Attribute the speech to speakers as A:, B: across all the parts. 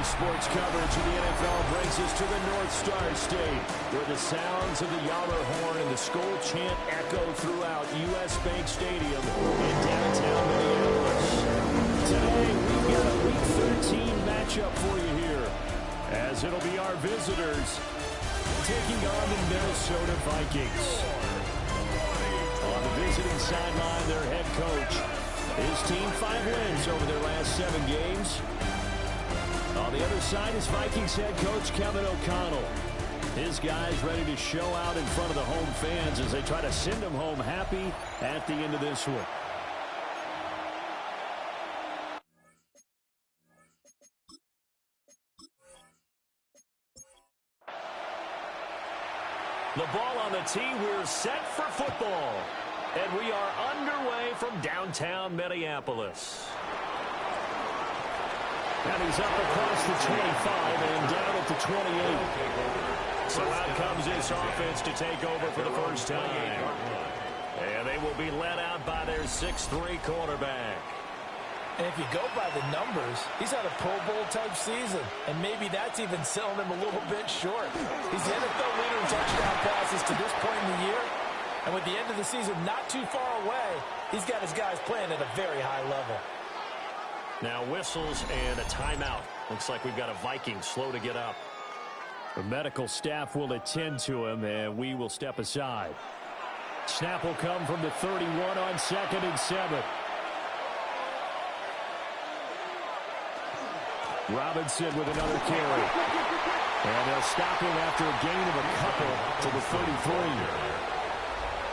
A: Sports coverage of the NFL brings us to the North Star State, where the sounds of the Yaller horn and the Skol chant echo throughout U.S. Bank Stadium in downtown Minneapolis. Today, we've got a Week 13 matchup for you here, as it'll be our visitors taking on the Minnesota Vikings. On the visiting sideline, their head coach. His team 5 wins over their last 7 games. On the other side is Vikings head coach Kevin O'Connell. His guys ready to show out in front of the home fans as they try to send them home happy at the end of this one. The ball on the tee. We're set for football. And we are underway from downtown Minneapolis. And he's up across the 25 and down at the 28. So out comes this offense to take over for the first time. And they will be led out by their 6'3" quarterback.
B: And if you go by the numbers, he's had a Pro Bowl-type season. And maybe that's even selling him a little bit short. He's the NFL leader in touchdown passes to this point in the year. And with the end of the season not too far away, he's got his guys playing at a very high level.
A: Now whistles and a timeout. Looks like we've got a Viking slow to get up. The medical staff will attend to him, and we will step aside. Snap will come from the 31 on 2nd and 7. Robinson with another carry. And they'll stop him after a gain of a couple to the 33.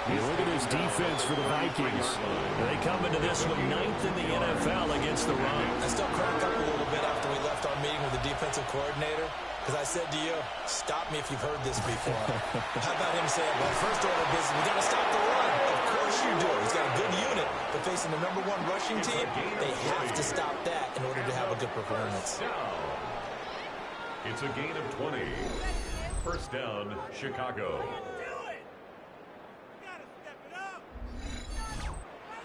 A: You look at his defense for the Vikings. They come into this one 9th in the NFL against the run.
B: I still crack up a little bit after we left our meeting with the defensive coordinator, because I said to you, stop me if you've heard this before. How about him saying, well, first order of business, we got to stop the run. Of course you do. He's got a good unit, but facing the #1 rushing team, they have to stop that in order to have a good performance.
C: It's a gain of 20. First down, Chicago.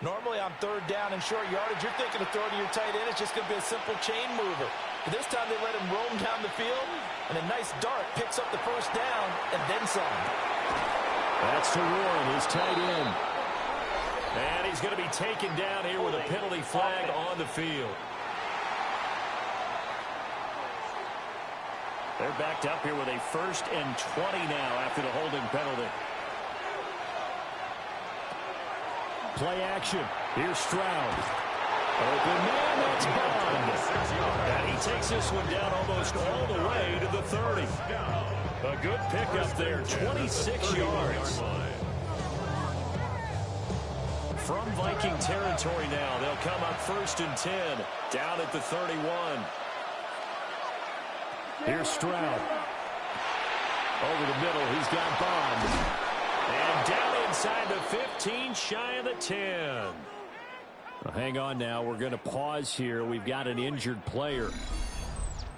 B: Normally on 3rd down and short yardage, you're thinking of throwing to your tight end. It's just going to be a simple chain mover. But this time they let him roam down the field, and a nice dart picks up the first down and then some.
A: That's to Warren, his tight end. And he's going to be taken down here with a penalty flag on the field. They're backed up here with a 1st and 20 now after the holding penalty. Play action. Here's Stroud. Open man, that's Bond. And he takes this one down almost all the way to the 30. A good pickup there, 26 yards. From Viking territory now, they'll come up 1st and 10, down at the 31. Here's Stroud. Over the middle, he's got Bond. And down inside the 15, shy of the 10. Well, hang on now. We're going to pause here. We've got an injured player.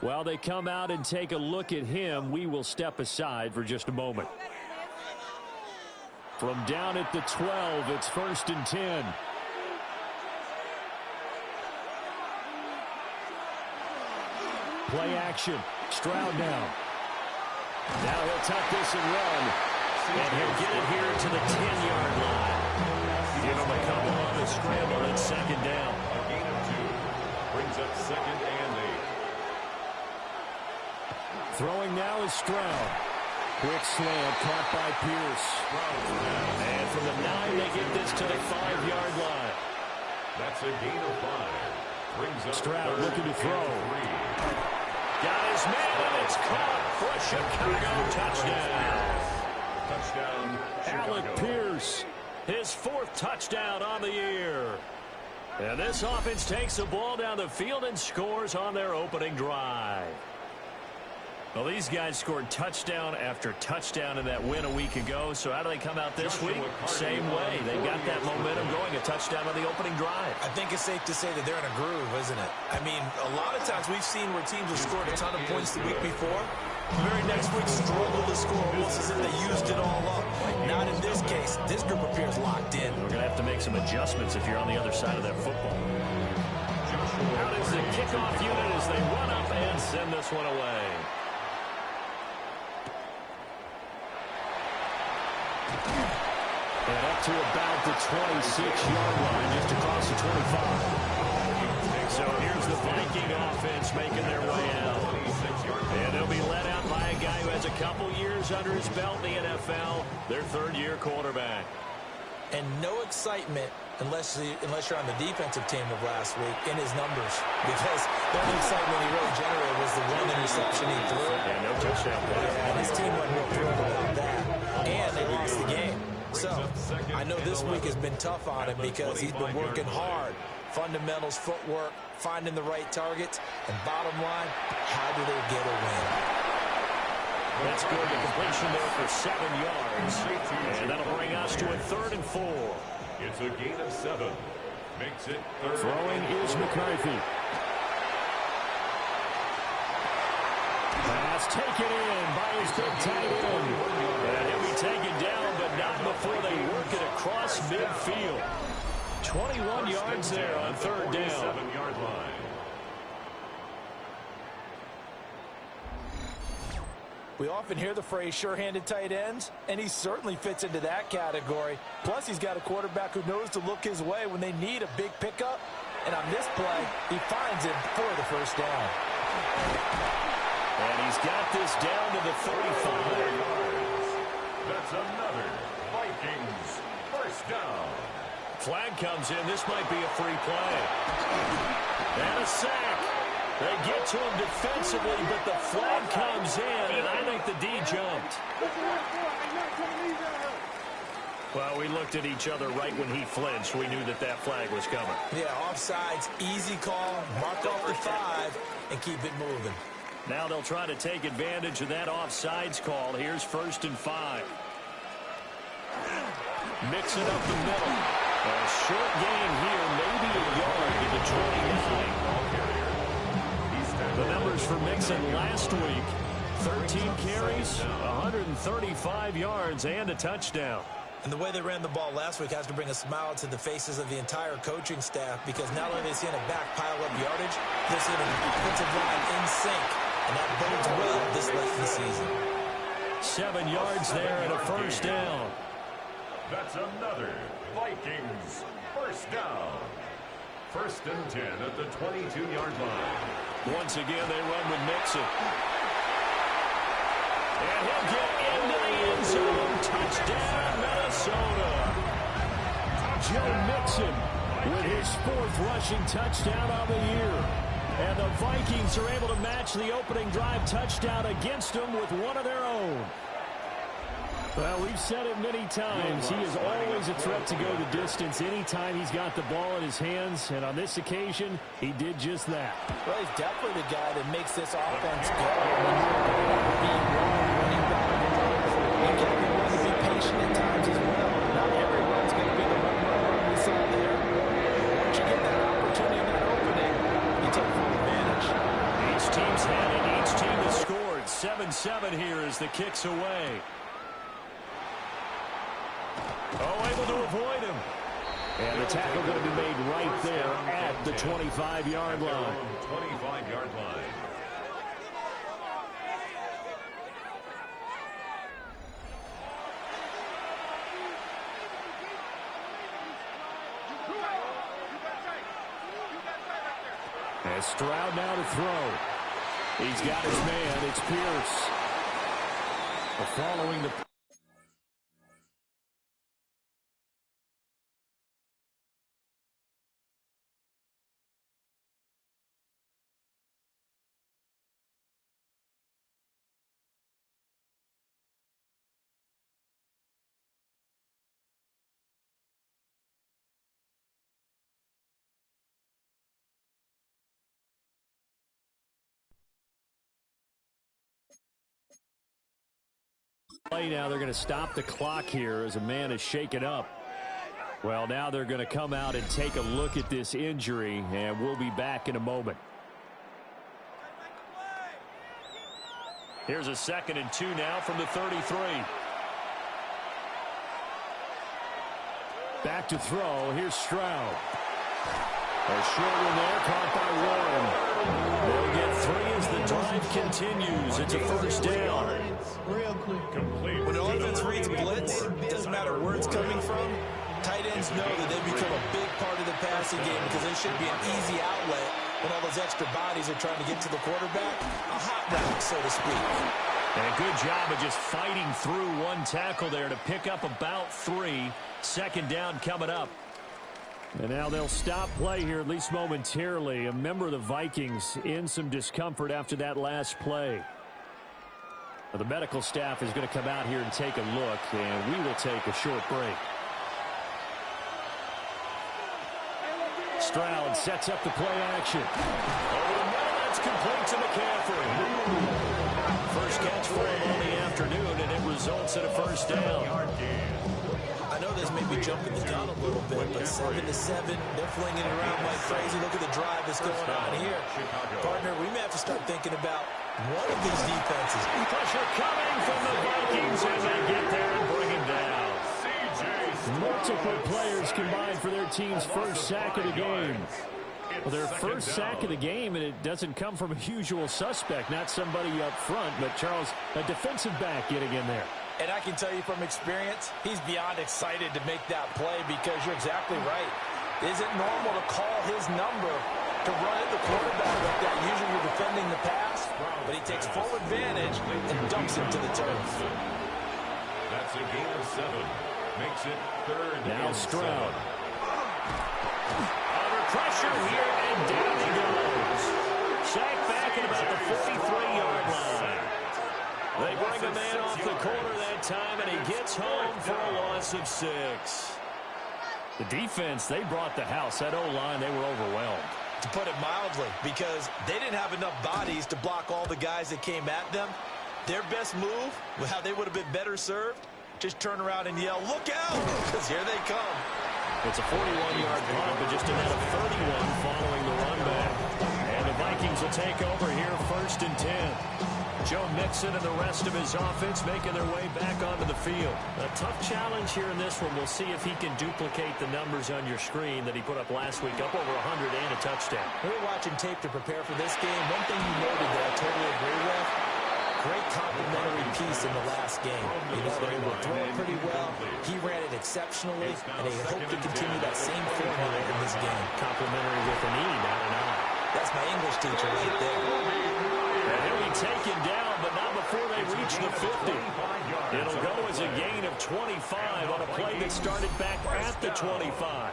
A: While they come out and take a look at him, we will step aside for just a moment. From down at the 12, it's 1st and 10. Play action. Stroud now. Now he'll tuck this and run. And he'll get it here to the 10-yard line. Give him a couple on the scramble and 2nd down.
C: A gain of 2. Brings up 2nd and 8.
A: Throwing now is Stroud. Quick slant caught by Pierce. And from the 9, they get this to the 5-yard line.
C: That's a gain of 5. Brings up
A: Stroud looking to throw.
C: 3.
A: Got his man, and it's caught for a Chicago touchdown.
C: Touchdown, Chicago.
A: Alec Pierce, his 4th touchdown on the year. And this offense takes the ball down the field and scores on their opening drive. Well, these guys scored touchdown after touchdown in that win a week ago. So how do they come out this week? Same way. They got that momentum going, a touchdown on the opening drive.
B: I think it's safe to say that they're in a groove, isn't it? I mean, a lot of times we've seen where teams have scored a ton of points the week before. The very next week struggle to score, almost as if they used it all up. Not in this case. This group appears locked in.
A: We're going to have to make some adjustments if you're on the other side of that football. Out is the kickoff unit as they run up and send this one away. And up to about the 26-yard line, just across the 25. So here's the Viking offense making their way out. And they'll be led out by a guy who has a couple years under his belt in the NFL, their third-year quarterback.
B: And no excitement unless you're on the defensive team of last week in his numbers, because the only excitement he really generated was the one interception he threw.
A: Yeah, no touchdown pass.
B: Yeah, and his team wasn't real thrilled about that. And they lost the game. So I know this week has been tough on him because he's been working hard. Fundamentals, footwork, finding the right targets, and bottom line, how do they get a win?
A: That's good. The completion there for 7 yards. And that'll bring us to a 3rd and 4.
C: It's a gain of 7. Makes it 3rd.
A: Throwing is McCarthy. Pass taken in by his big tight end. And he'll be taken down, but not before they work it across midfield. 21 yards there on 3rd down.
C: 7-yard line.
B: We often hear the phrase sure-handed tight ends, and he certainly fits into that category. Plus, he's got a quarterback who knows to look his way when they need a big pickup. And on this play, he finds him for the 1st down.
A: And he's got this down to the 35.
C: That's another Vikings 1st down.
A: Flag comes in. This might be a free play. And a sack. They get to him defensively, but the flag comes in, and I think the D jumped. Well, we looked at each other right when he flinched. We knew that that flag was coming.
B: Yeah, offsides, easy call, mark off the 5, and keep it moving.
A: Now they'll try to take advantage of that offsides call. Here's 1st and 5. Mix it up the middle. A short gain here, maybe a yard to the 29. The numbers for Mixon last week, 13 carries, 135 yards, and a touchdown.
B: And the way they ran the ball last week has to bring a smile to the faces of the entire coaching staff, because not only are they seeing a back pile up yardage, they're seeing an offensive line in sync, and that bodes well this late in the season.
A: 7 yards there and a 1st down.
C: That's another Vikings 1st down. 1st and 10 at the 22-yard line.
A: Once again, they run with Mixon. And he'll get into the end zone. Touchdown, Minnesota. Joe Mixon with his 4th rushing touchdown of the year. And the Vikings are able to match the opening drive touchdown against them with one of their own. Well, we've said it many times. He is always a threat to go the distance anytime he's got the ball in his hands. And on this occasion, he did just that.
B: Well, he's definitely the guy that makes this offense go. When you running back, you got to be willing to be patient at times as well. Not every run's going to be the run we saw there. Once you get that opportunity, that opening, you take full advantage.
A: Each team's had it. Each team has scored. 7-7 here as the kick's away. Oh, able to avoid him. And the tackle going to be made right there at the 25-yard line.
C: 25-yard line.
A: And Stroud now to throw. He's got his man. It's Pierce. Following the... Now they're going to stop the clock here as a man is shaken up. Well, now they're going to come out and take a look at this injury, and we'll be back in a moment. Here's a 2nd and 2 now from the 33. Back to throw. Here's Stroud. A short one there, caught by Warren. They'll get 3 as the drive continues. It's a first down.
C: Real quick. Complete.
B: When an offense reads blitz, doesn't matter where it's coming from, tight ends know that they become a big part of the passing game because it should be an easy outlet when all those extra bodies are trying to get to the quarterback. A hot route, so to speak.
A: And a good job of just fighting through one tackle there to pick up about 3. Second down coming up. And now they'll stop play here, at least momentarily. A member of the Vikings in some discomfort after that last play. Well, the medical staff is going to come out here and take a look, and we will take a short break. Stroud sets up the play action. Over the middle, that's complete to McCaffrey. First catch for him on the afternoon, and it results in a first down.
B: I know this may be jumping the gun a little bit, but 7-7, they're flinging it around like crazy. Look at the drive that's going on here. Partner, we may have to start thinking about one of these defenses.
A: Pressure coming from the Vikings as they get there and bring him down. Multiple players combined for their team's first sack of the game. Well, their first sack of the game, and it doesn't come from a usual suspect, not somebody up front, but Charles, a defensive back getting in there.
B: And I can tell you from experience, he's beyond excited to make that play because you're exactly right. Is it normal to call his number to run at the quarterback like that? Usually you're defending the pass, but he takes full advantage and dumps him to the turf.
C: That's a gain of 7. Makes it 3rd
A: now
C: and
A: Stroud.
C: 7.
A: Under pressure here, and down he goes. Sacked back at about the 43-yard line. They bring a man off the corner that time, and he gets home for a loss of 6. The defense, they brought the house. That O-line, they were overwhelmed.
B: To put it mildly, because they didn't have enough bodies to block all the guys that came at them. Their best move, how they would have been better served, just turn around and yell, "Look out!" because here they come.
A: It's a 41-yard punt, but just about a 31 following the run back. And the Vikings will take over here, 1st and 10. Joe Mixon and the rest of his offense making their way back onto the field. A tough challenge here in this one. We'll see if he can duplicate the numbers on your screen that he put up last week, up over 100 and a touchdown.
B: We were watching tape to prepare for this game. One thing you noted that I totally agree with, great complimentary piece in the last game. You know, they were able to throw it pretty well. He ran it exceptionally, and they hope to continue that same formula in this game.
A: Complimentary with an E, not an I.
B: That's my English teacher right there.
A: And he'll be taken down, but not before they reach the 50. It'll go as a gain of 25 on a play that started back at the 25.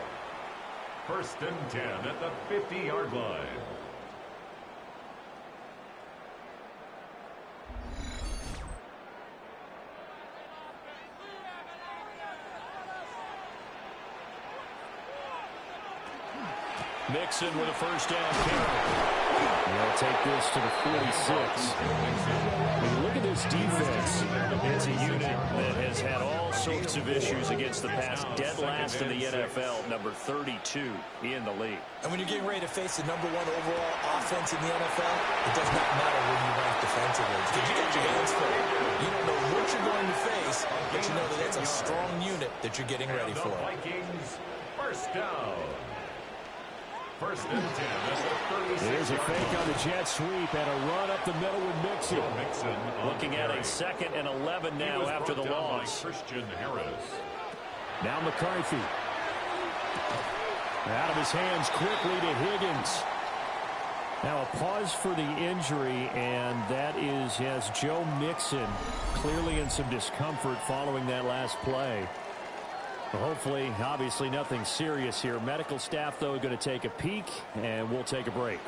C: 1st and 10 at the 50-yard line.
A: Mixon with a first down carry. They'll take this to the 46. When you look at this defense, it's a unit that has had all sorts of issues against the pass. Dead last in the NFL, number 32 in the league.
B: And when you're getting ready to face the #1 overall offense in the NFL, it does not matter where you rank defensively because you got your hands full. You don't know what you're going to face, but you know that that's a strong unit that you're getting ready for.
C: Vikings, 1st down. 1st and 10 at the 36.
A: There's a fake on the jet sweep and a run up the middle with Mixon. Looking at a 2nd and 11 now after the loss.
C: Christian Harris.
A: Now McCarthy. Out of his hands quickly to Higgins. Now a pause for the injury, and that is, yes, Joe Mixon clearly in some discomfort following that last play. Hopefully, obviously nothing serious here. Medical staff, though, going to take a peek, and we'll take a break.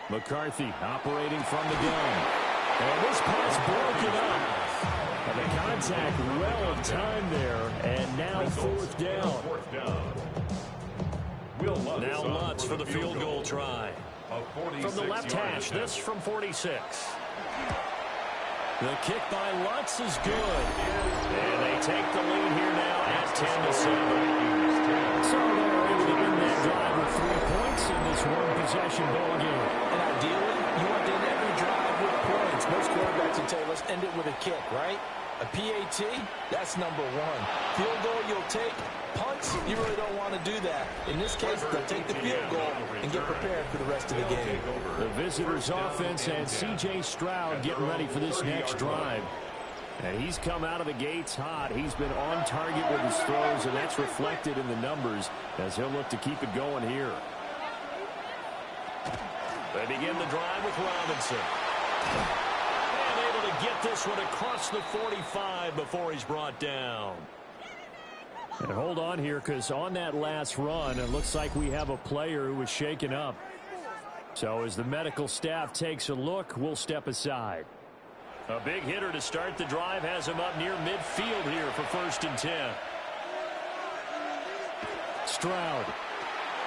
A: McCarthy operating from the gun. And this pass broken up. And the contact well timed there, and now 4th down. Now Lutz for the field goal try. From the left hash, this from 46. The kick by Lutz is good. And they take the lead here now at 10-7. So they're able to end that drive with 3 points in this one-possession ball game.
B: And ideally, you want to end every drive with points. Most quarterbacks would tell you, let's end it with a kick, right? A PAT, that's number one. Field goal you'll take. Punts, you really don't want to do that. In this case, they'll take the field goal and get prepared for the rest of the game.
A: The visitors' offense and C.J. Stroud getting ready for this next drive. And he's come out of the gates hot. He's been on target with his throws, and that's reflected in the numbers as he'll look to keep it going here. They begin the drive with Robinson. And able to get this one across the 45 before he's brought down. And hold on here, because on that last run, it looks like we have a player who was shaken up. So as the medical staff takes a look, we'll step aside. A big hitter to start the drive has him up near midfield here for 1st and 10. Stroud.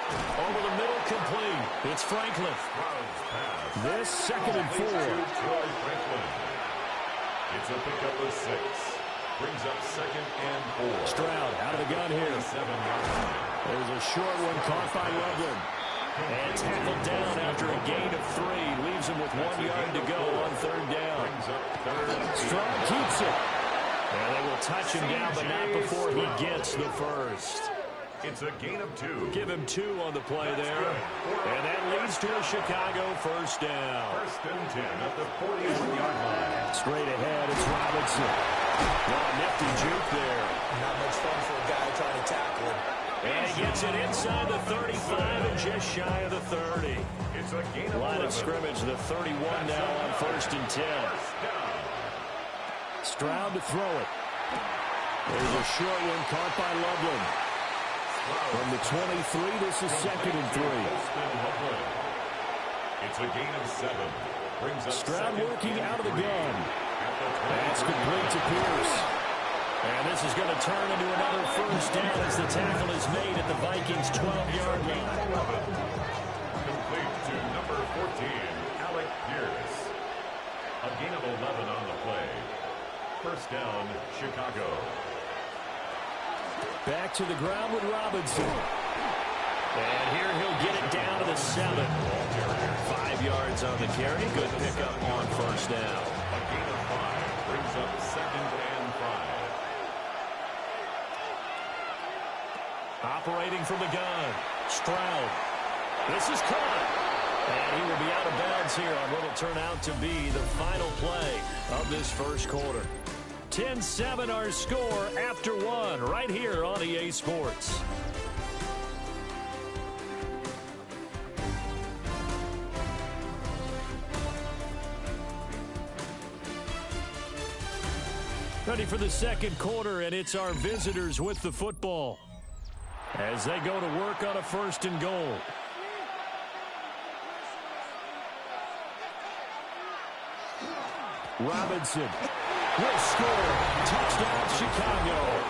A: Over the middle, complete. It's Franklin. This 2nd and 4.
C: It's a pickup of 6. Brings up 2nd and 4.
A: Stroud out of the gun here. There's a short one caught by Loveland. And tackled down after a gain of 3. Leaves him with 1 yard to go on 3rd down. Stroud keeps it. And they will touch him down, but not before he gets the first.
C: It's a gain of 2.
A: Give him 2 on the play there. And that leads to a Chicago 1st down.
C: 1st and 10 at the 41-yard line.
A: Straight ahead, it's Robinson. Well, nifty juke there.
B: Not much fun for a guy trying to tackle him.
A: And he gets it inside the 35 and just shy of the 30.
C: It's a gain of 11.
A: Line of scrimmage, the 31 now on 1st and 10. Stroud to throw it. There's a short one caught by Loveland. From the 23, this is 2nd and 3.
C: It's a gain of 7. Brings up
A: Stroud working out of the gun. That's complete to Pierce. And this is going to turn into another 1st down as the tackle is made at the Vikings' 12-yard line.
C: Complete to number 14, Alec Pierce. A gain of 11 on the play. 1st down, Chicago.
A: Back to the ground with Robinson. And here he'll get it down to the 7. 5 yards on the carry. Good pickup on 1st down.
C: A gain of 5 brings up 2nd and 5.
A: Operating from the gun, Stroud. This is caught. And he will be out of bounds here on what will turn out to be the final play of this 1st quarter. 10-7 our score after 1 right here on EA Sports. Ready for the 2nd quarter, and it's our visitors with the football as they go to work on a 1st and goal. Robinson will score. Touchdown, Chicago.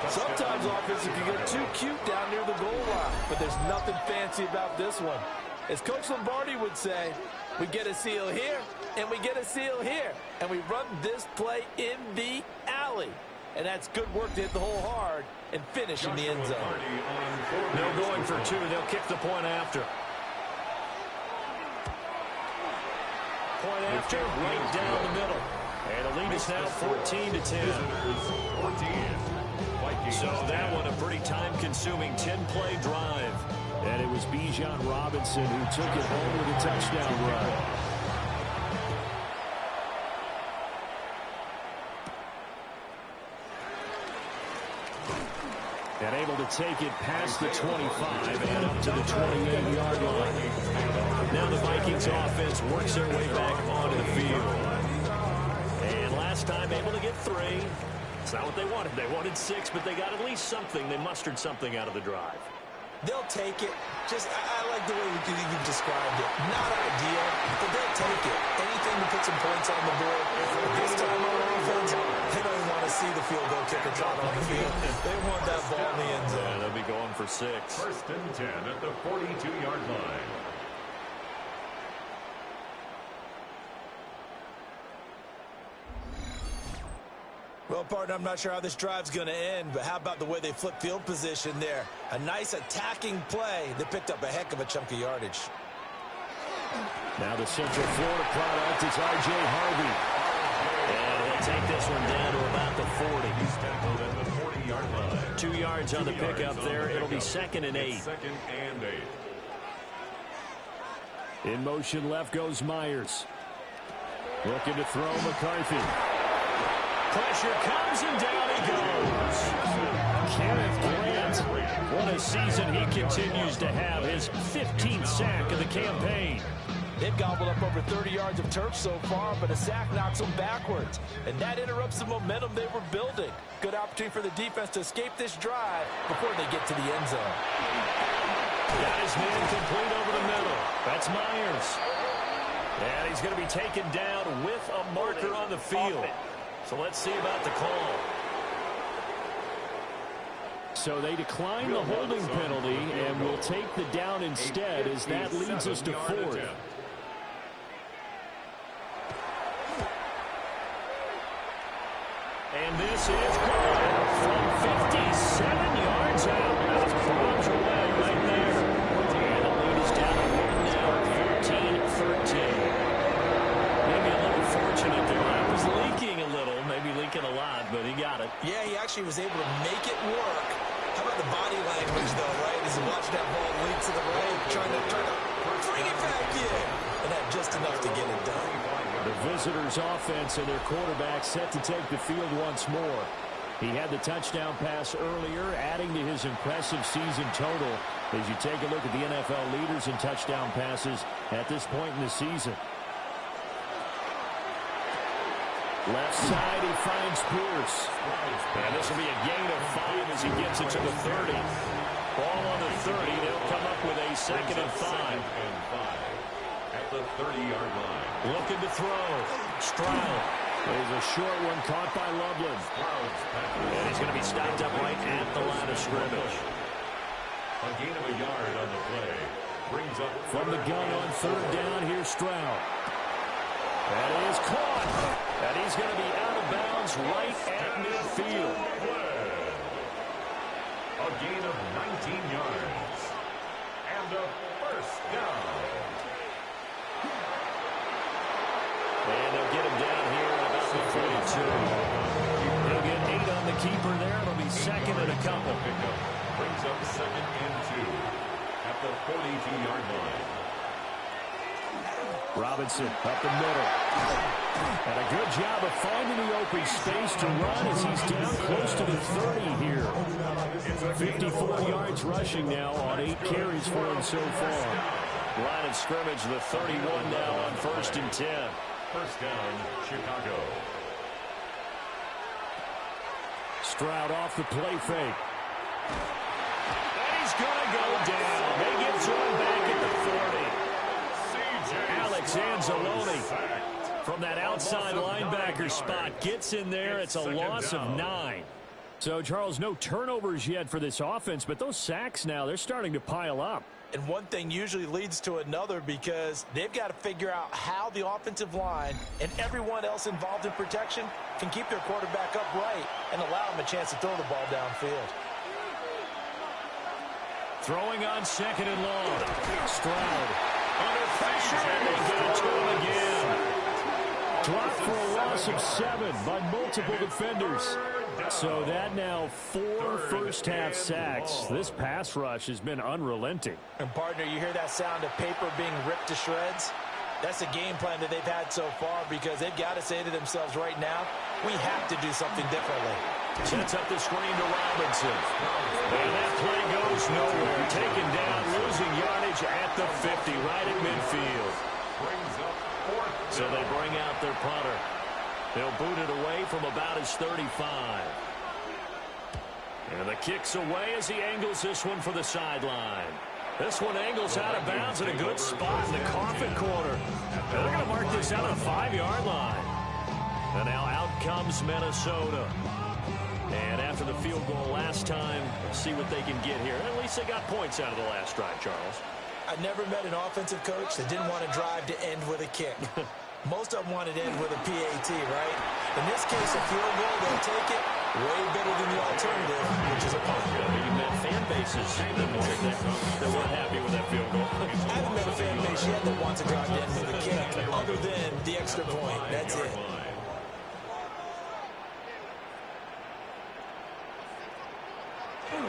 B: Sometimes offenses can get too cute down near the goal line, but there's nothing fancy about this one. As Coach Lombardi would say, we get a seal here, and we get a seal here, and we run this play in the alley. And that's good work to hit the hole hard and finish in the end zone.
A: They're going for 2. They'll kick the point after. Point after, right down the middle. And the lead is now 14-10. So that one a pretty time-consuming 10-play drive. And it was Bijan Robinson who took it home with a touchdown run. And able to take it past the 25 and up to the 28-yard line. Now the Vikings offense works their way back onto the field. And last time able to get 3. It's not what they wanted. They wanted 6, but they got at least something. They mustered something out of the drive.
B: They'll take it. I like the way you described it. Not ideal, but they'll take it. Anything to put some points on the board. This time on offense, they don't want to see the field goal kicker trot on the field. They want that ball in the end zone.
A: Yeah, they'll be going for 6.
C: 1st and 10 at the 42-yard line.
B: Well, partner, I'm not sure how this drive's going to end, but how about the way they flip field position there? A nice attacking play. They picked up a heck of a chunk of yardage.
A: Now the Central Florida product is R.J. Harvey. And he'll take this one down to about the 40.
C: He's tackled at the 40-yard line.
A: 2 yards on the pickup there. It'll be 2nd and 8.
C: 2nd and 8.
A: In motion left goes Myers. Looking to throw McCarthy. Pressure comes and down he goes. Kenneth Grant. What a season he continues to have. His 15th sack of the campaign.
B: They've gobbled up over 30 yards of turf so far, but a sack knocks them backwards. And that interrupts the momentum they were building. Good opportunity for the defense to escape this drive before they get to the end zone.
A: Got his man complete over the middle. That's Myers. And he's going to be taken down with a marker on the field. So let's see about the call. So they decline the holding penalty and will take the down instead, as that leads us to 4th. And this is good from 57 yards out. That's bombs away right there. And the lead is down to 1 now, 13-13. Maybe a little fortunate there. That was leaking a little, maybe leaking a lot, but he got it.
B: Yeah, he actually was able to make it work. How about the body language, though, right? As he watched that ball leak to the right, trying to bring it back in. And had just enough to get it done.
A: The visitors' offense and their quarterback set to take the field once more. He had the touchdown pass earlier, adding to his impressive season total as you take a look at the NFL leaders in touchdown passes at this point in the season. Left side, he finds Pierce. And this will be a gain of 5 as he gets it to the 30. Ball on the 30. They'll come up with a 2nd and 5.
C: At the 30-yard line.
A: Looking to throw. Stroud. There's a short one caught by Loveland. And he's going to be stopped up right at the line of scrimmage.
C: A gain of a yard on the play. Brings up
A: from the gun on 3rd down. Here's Stroud. That is caught. And he's going to be out of bounds right at midfield.
C: A gain of 19 yards. And a first down.
A: And they'll get him down here at about the 42. They'll get 8 on the keeper there. It'll be 2nd and a couple.
C: Pickup brings up 2nd and 2 at the 42-yard line. Robinson up the middle.
A: And a good job of finding the open space to run as he's down close to the 30 here. 54 yards rushing now on 8 carries for him so far. Line of scrimmage, the 31 now on 1st and 10.
C: First down, Chicago.
A: Stroud off the play fake. And he's going to go down. They get to him back at the 40. Alex Anzalone from that outside linebacker spot gets in there. It's a loss of 9. So, Charles, no turnovers yet for this offense, but those sacks now, they're starting to pile up.
B: And one thing usually leads to another because they've got to figure out how the offensive line and everyone else involved in protection can keep their quarterback upright and allow him a chance to throw the ball downfield.
A: Throwing on 2nd and long. Stroud under pressure, and they get it to him again. Dropped for a loss of 7 by multiple defenders. So that now 4 first-half sacks. This pass rush has been unrelenting.
B: And, partner, you hear that sound of paper being ripped to shreds? That's the game plan that they've had so far because they've got to say to themselves right now, we have to do something differently.
A: Sets up the screen to Robinson. And that play goes nowhere. Taken down, losing yardage at the 50, right at midfield. So they bring out their punter. They'll boot it away from about his 35. And the kick's away as he angles this one for the sideline. This one angles out of bounds in a good spot in the coffin corner. They're going to mark this out on the 5-yard line. And now out comes Minnesota. And after the field goal last time, see what they can get here. At least they got points out of the last drive, Charles.
B: I never met an offensive coach that didn't want to drive to end with a kick. Most of them wanted to end with a PAT, right? In this case, a field goal, they'll take it. Way better than the alternative, which is a punt.
A: You met fan bases that weren't happy with that field goal.
B: I haven't met a fan base yet that wants to drive to end with a kick, other than the extra point. That's it.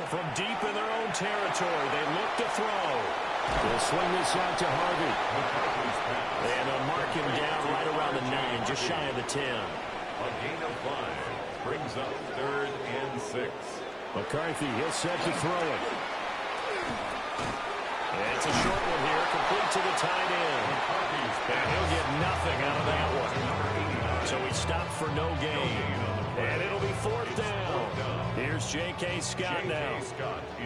A: From deep in their own territory, they look to throw. They'll swing this out to Harvey. And they'll mark him down right around the 9, just shy of the 10.
C: A gain of 5 brings up 3rd and 6.
A: McCarthy, he'll set to throw it. And it's a short one here, complete to the tight end. And he'll get nothing out of that one. So he stopped for no gain. And it'll be 4th down. Here's J.K. Scott now.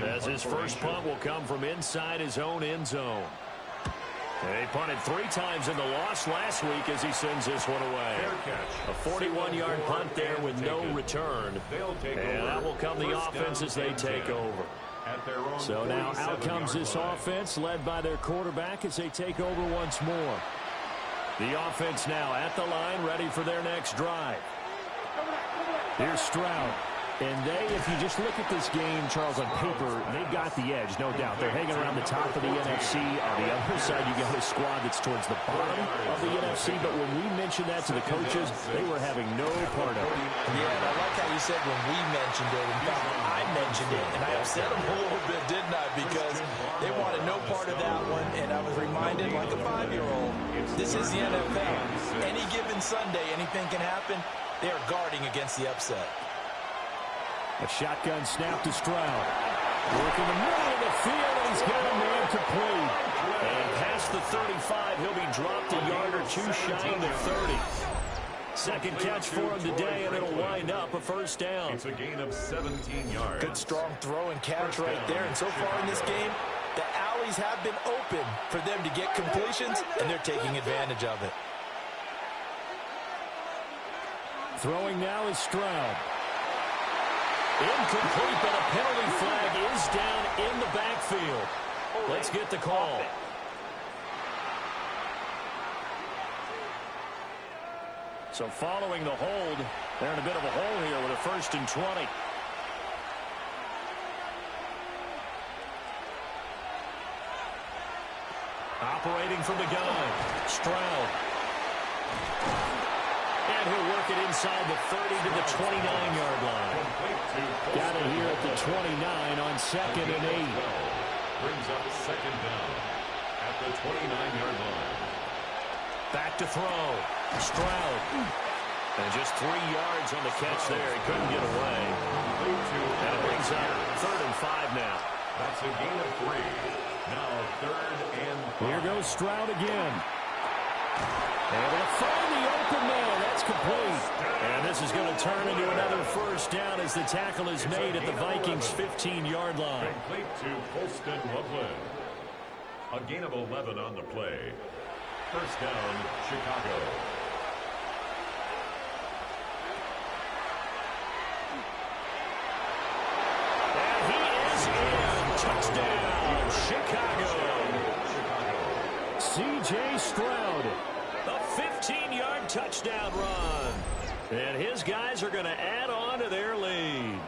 A: As his first punt will come from inside his own end zone. And he punted 3 times in the loss last week as he sends this one away. A 41-yard punt there with no return. And that will come the offense as they take over. So now out comes this offense led by their quarterback as they take over once more. The offense now at the line ready for their next drive. Here's Stroud. And they, if you just look at this game, Charles, on paper, they've got the edge, no doubt. They're hanging around the top of the NFC. On the other side, you got a squad that's towards the bottom of the NFC. But when we mentioned that to the coaches, they were having no part of it.
B: Yeah, and I like how you said when we mentioned it. In fact, I mentioned it, and I upset them a little bit, didn't I? Because they wanted no part of that one, and I was reminded, like a 5-year-old, this is the NFL. Any given Sunday, anything can happen. They are guarding against the upset.
A: A shotgun snap to Stroud. Working the middle of the field, and he's got a man complete. And past the 35, he'll be dropped a yard or 2 shy of the 30. Second catch for him today, and it'll wind up a first down.
C: It's a gain of 17 yards.
B: Good strong throw and catch right there. And so far in this game, the alleys have been open for them to get completions, and they're taking advantage of it.
A: Throwing now is Stroud. Incomplete, but a penalty flag is down in the backfield. Let's get the call. So following the hold, they're in a bit of a hole here with a 1st and 20. Operating from the gun, Stroud. And he'll work it inside the 30 to the 29-yard line. Got it here at the 29 on 2nd and 8.
C: Brings up 2nd down at the 29-yard line.
A: Back to throw. Stroud. And just 3 yards on the catch there. He couldn't get away. And it brings up 3rd and 5 now.
C: That's a gain of 3. Now 3rd and 5.
A: Here goes Stroud again. Able to find the open man. That's complete. And this is going to turn into another first down as the tackle is made at the Vikings' 15-yard line.
C: Complete to Colston Loveland. A gain of 11 on the play. First down, Chicago.
A: And he is in. Touchdown, Chicago. C.J. Stroud. A 15-yard touchdown run. And his guys are going to add on to their lead.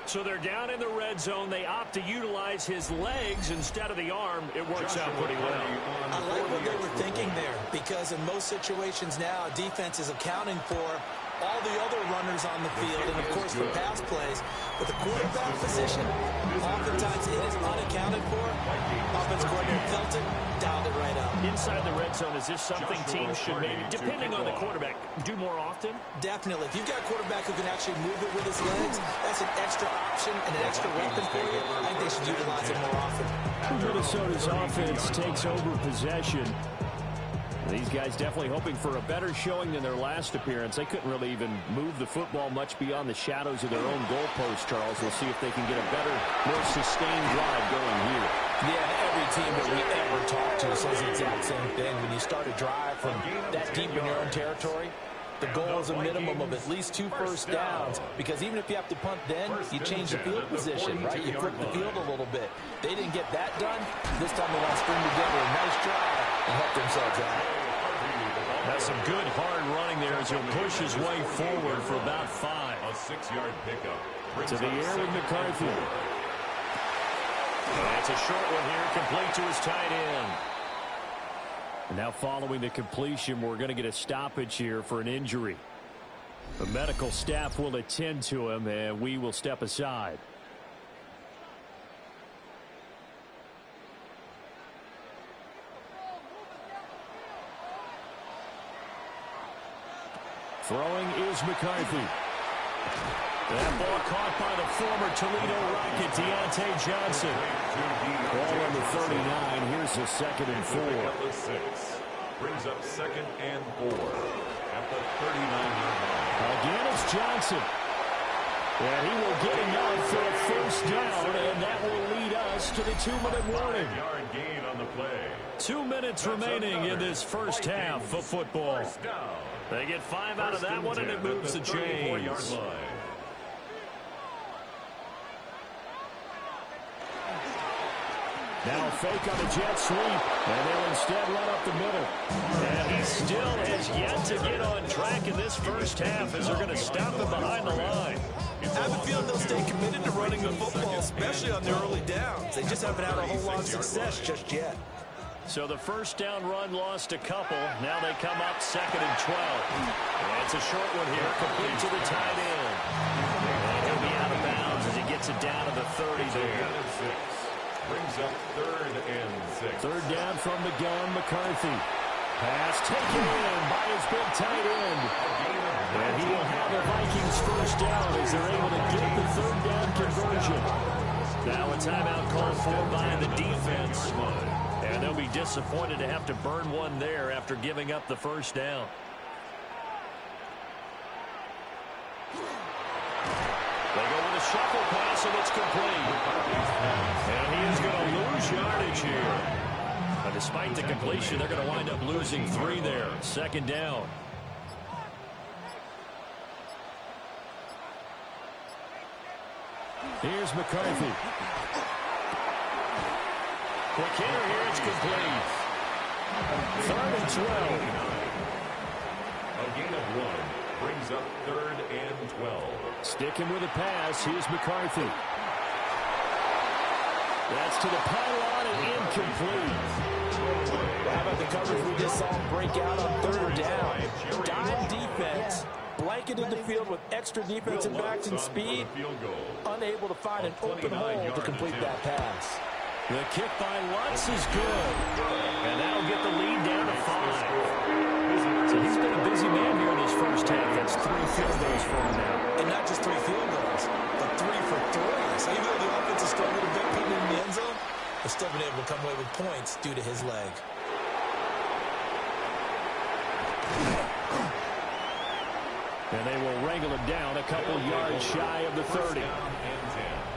A: So they're down in the red zone. They opt to utilize his legs instead of the arm. It works out pretty well.
B: I like what they were thinking there, because in most situations now, defense is accounting for all the other runners on the field and, of course, for pass plays. But the quarterback position, oftentimes it is unaccounted for. Offense coordinator felt it, dialed it right up.
A: Inside the red zone, is this something teams should maybe, depending on the quarterback, do more often?
B: Definitely. If you've got a quarterback who can actually move it with his legs, that's an extra option and an extra weapon for you. I think they should utilize it more often.
A: Minnesota's offense takes over possession. These guys definitely hoping for a better showing than their last appearance. They couldn't really even move the football much beyond the shadows of their own goalpost, Charles. We'll see if they can get a better, more sustained drive going here.
B: Yeah, every team that we ever talk to says the exact same thing. When you start a drive from that deep in your own territory, the goal is a minimum of at least 2 first downs, because even if you have to punt then, you change the field position, right? You flip the field a little bit. They didn't get that done. This time they want to string together a nice drive and help themselves out.
A: That's some good hard running there as he'll push his way forward for about 5.
C: A 6-yard pickup.
A: To the air with McCarthy. That's a short one here, complete to his tight end. And now following the completion, we're going to get a stoppage here for an injury. The medical staff will attend to him, and we will step aside. Throwing is McCarthy. That ball caught by the former Toledo Rocket, Deontay Johnson. Ball on the 39. Here's the 2nd and 4.
C: Brings up 2nd and 4 at the 39-yard line.
A: Again, it's Johnson. And he will get enough for a first down, and that will lead us to the 2-minute warning.
C: 5-yard gain on the play.
A: 2 minutes remaining in this first half of football. They get 5 out of that one, and it moves the chains. Now fake on the jet sweep, and they'll instead run up the middle. And he still has yet to get on track in this first half as they're going to stop him behind the line.
B: I have a feeling they'll stay committed to running the football, especially on their early downs. They just haven't had a whole lot of success just yet.
A: So the first down run lost a couple. Now they come up 2nd and 12. And it's a short one here, complete to the tight end. And he'll be out of bounds as he gets it down to the 30 there.
C: Brings up 3rd and 6.
A: 3rd down from the gun, McCarthy. Pass taken in by his big tight end. And he will have the Vikings first down as they're able to get the 3rd down conversion. Now a timeout called for by the defense. And they'll be disappointed to have to burn one there after giving up the first down. They go with a shuffle pass, and it's complete. And he is going to lose yardage here. But despite the completion, they're going to wind up losing 3 there. 2nd down. Here's McCarthy. Quick hitter here, it's complete. 3rd and 12.
C: A gain of 1 brings up 3rd and 12.
A: Sticking with the pass, here's McCarthy. That's to the pylon and incomplete.
B: How about the coverage we just saw break out on 3rd down? Dime defense, blanketed the field with extra defensive backs and speed, unable to find an open hole to complete that pass.
A: The kick by Lutz is good. And that'll get the lead down to 5. So he's been a busy man here in his first half. That's 3 field goals for him now.
B: And not just 3 field goals, but 3 for 3. So even though the offense has struggled a bit putting in the end zone, they've still been able to come away with points due to his leg.
A: And they will wrangle him down a couple yards shy of the 30.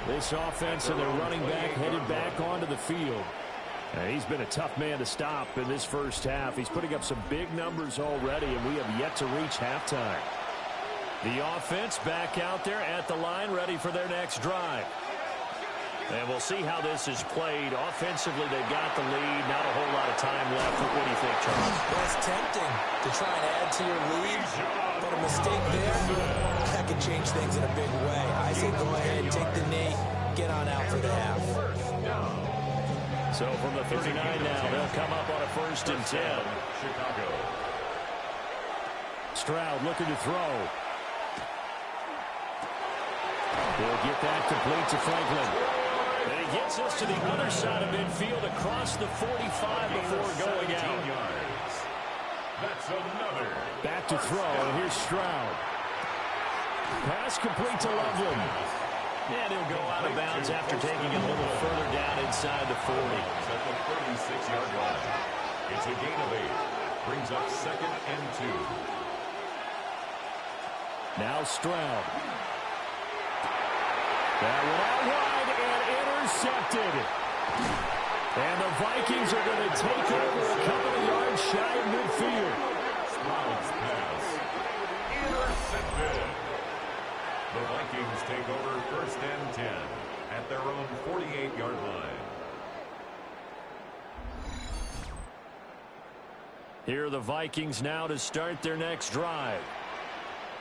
A: This offense and their running back headed back onto the field. And he's been a tough man to stop in this first half. He's putting up some big numbers already, and we have yet to reach halftime. The offense back out there at the line, ready for their next drive. And we'll see how this is played. Offensively, they've got the lead. Not a whole lot of time left. What do you think, Charles?
B: Well, it's tempting to try and add to your lead, but a mistake there, that could change things in a big way. I say go ahead, take the knee, get on out for the half.
A: So from the 39 now, they'll come up on a 1st and 10.
C: Chicago.
A: Stroud looking to throw. He'll get that complete to Franklin. And he gets us to the other side of midfield across the 45 before going out.
C: That's another.
A: Back to throw, and here's Stroud. Pass complete to Loveland. And he'll go out of bounds after taking it a little further down inside the 40.
C: At the 36-yard line. It's a gain of 8. Brings up 2nd and 2.
A: Now Stroud. That one out wide and intercepted. And the Vikings are going to take over a couple of yards shy of midfield.
C: Stroud's pass. Intercepted. The Vikings take over 1st and 10 at their own 48-yard line.
A: Here are the Vikings now to start their next drive.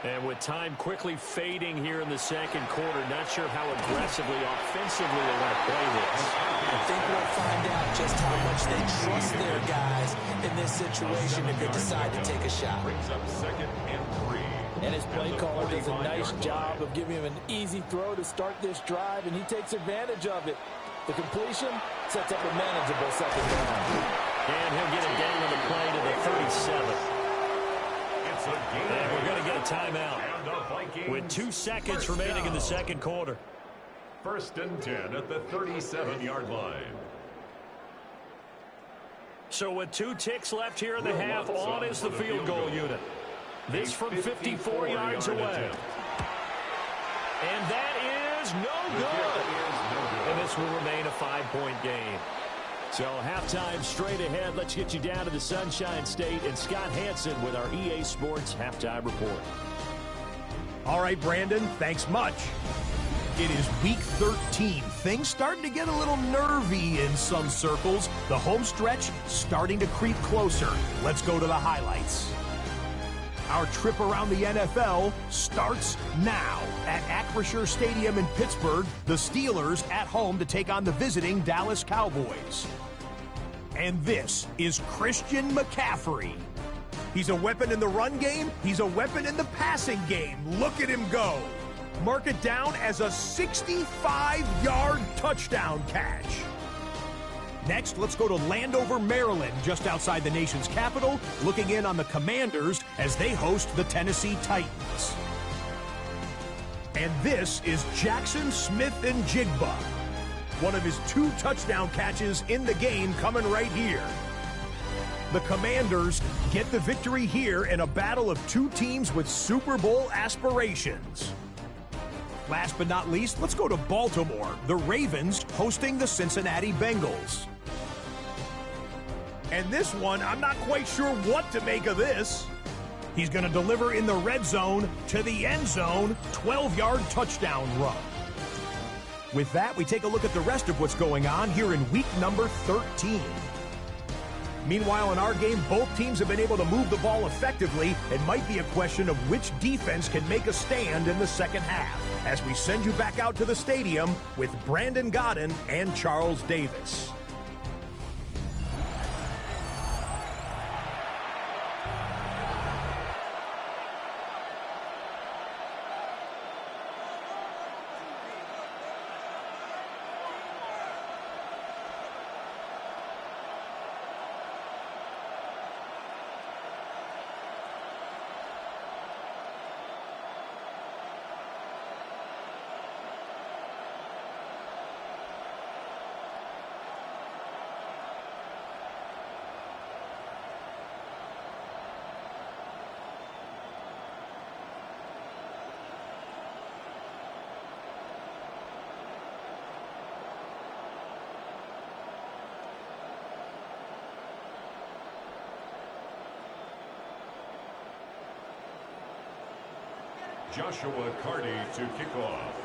A: And with time quickly fading here in the 2nd quarter, not sure how aggressively, offensively they want to play this.
B: I think we'll find out just how much they trust their guys in this situation if they decide to take a shot.
C: Brings up 2nd and 3.
B: And his play caller does a nice job of giving him an easy throw to start this drive, and he takes advantage of it. The completion sets up a manageable 2nd down.
A: And he'll get it down on the play to the 37.
C: It's
A: And we're going to get a timeout with 2 seconds remaining in the second quarter.
C: 1st and 10 at the 37-yard line.
A: So with 2 ticks left here in the half, on is the field goal unit. This from 54 yards away. And that is no good. And this will remain a 5-point game. So halftime straight ahead. Let's get you down to the Sunshine State and Scott Hansen with our EA Sports Halftime Report.
D: All right, Brandon, thanks much. It is week 13. Things starting to get a little nervy in some circles. The home stretch starting to creep closer. Let's go to the highlights. Our trip around the NFL starts now. At Acrisure Stadium in Pittsburgh, the Steelers at home to take on the visiting Dallas Cowboys. And this is Christian McCaffrey. He's a weapon in the run game. He's a weapon in the passing game. Look at him go. Mark it down as a 65-yard touchdown catch. Next, let's go to Landover, Maryland, just outside the nation's capital, looking in on the Commanders as they host the Tennessee Titans. And this is Jackson Smith and Jigba. One of his 2 touchdown catches in the game coming right here. The Commanders get the victory here in a battle of 2 teams with Super Bowl aspirations. Last but not least, let's go to Baltimore. The Ravens hosting the Cincinnati Bengals. And this one, I'm not quite sure what to make of this. He's going to deliver in the red zone to the end zone, 12-yard touchdown run. With that, we take a look at the rest of what's going on here in week number 13. Meanwhile, in our game, both teams have been able to move the ball effectively. It might be a question of which defense can make a stand in the second half, as we send you back out to the stadium with Brandon Godden and Charles Davis.
C: Joshua Carty to kick off.